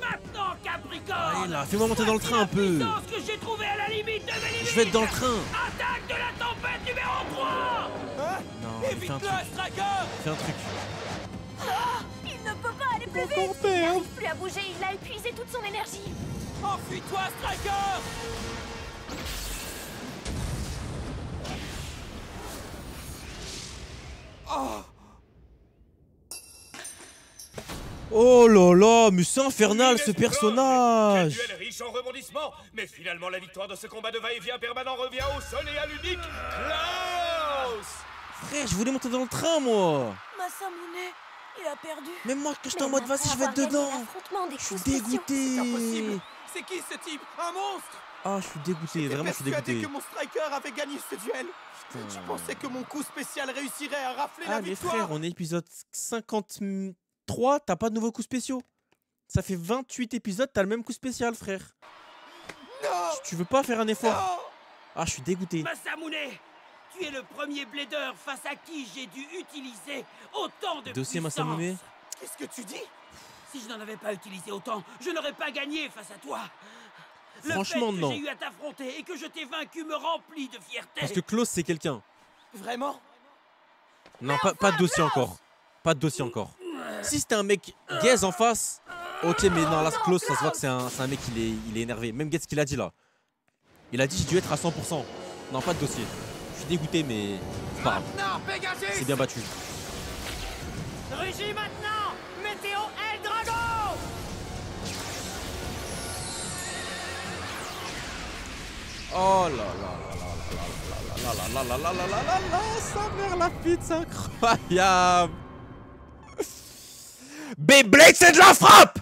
Speaker 15: Maintenant, Capricorne.
Speaker 1: Allez là, fais-moi monter dans le train un peu.
Speaker 15: Que j'ai trouvé à la limite de mes limites.
Speaker 1: Je vais être dans le train.
Speaker 15: Attaque de la tempête numéro 3.
Speaker 1: Non, fais un truc. Fais un truc.
Speaker 14: Ah, il ne peut pas aller plus vite. Il n'arrive plus à bouger, il a épuisé toute son énergie.
Speaker 9: Enfuis-toi, Striker.
Speaker 2: Oh.
Speaker 1: Oh là là, mais c'est infernal ce personnage.
Speaker 2: Quel duel riche en rebondissements. Mais finalement, la victoire de ce combat de va-et-vient permanent revient au seul et à l'unique Klaus.
Speaker 1: Frère, je voulais monter dans le train, moi.
Speaker 8: Masamune, il a perdu.
Speaker 1: Mais moi, que j'étais en mode, vas-y, je vais être dedans. Je suis dégoûté.
Speaker 9: C'est impossible. C'est qui ce type? Un monstre?
Speaker 1: Ah, je suis dégoûté, vraiment, je suis
Speaker 7: persuadé
Speaker 1: dégoûté.
Speaker 7: que mon striker avait gagné ce duel. Je pensais que mon coup spécial réussirait à rafler la
Speaker 1: Ah, mais
Speaker 7: victoire.
Speaker 1: frère, on est épisode 53, t'as pas de nouveaux coups spéciaux. Ça fait 28 épisodes, t'as le même coup spécial, frère.
Speaker 7: Non.
Speaker 1: Tu veux pas faire un effort?
Speaker 7: Non.
Speaker 1: Ah, je suis dégoûté.
Speaker 15: Masamune, tu es le premier blader face à qui j'ai dû utiliser autant de
Speaker 1: Dossier
Speaker 15: puissance.
Speaker 1: Masamune.
Speaker 15: Qu'est-ce que tu dis? Si je n'en avais pas utilisé autant, je n'aurais pas gagné face à toi.
Speaker 1: Franchement,
Speaker 15: le fait
Speaker 1: non.
Speaker 15: que j'ai eu à t'affronter et que je t'ai vaincu me remplit de fierté.
Speaker 1: Parce que Klaus, c'est quelqu'un.
Speaker 15: Vraiment?
Speaker 1: Non, pas de dossier encore. Pas de dossier encore. Si c'était un mec gaze en face, ok, mais non, là, Klaus, ça se voit que c'est un mec, il est énervé. Même Gaze qu'il a dit là. Il a dit, j'ai dû être à 100%. Non, pas de dossier. Je suis dégoûté, mais c'est pas grave. C'est bien battu.
Speaker 15: Régie maintenant! Météo El Drago!
Speaker 1: Oh là là là là là là là là là là là là, sa mère la pute, c'est incroyable. Beyblade, c'est de la frappe!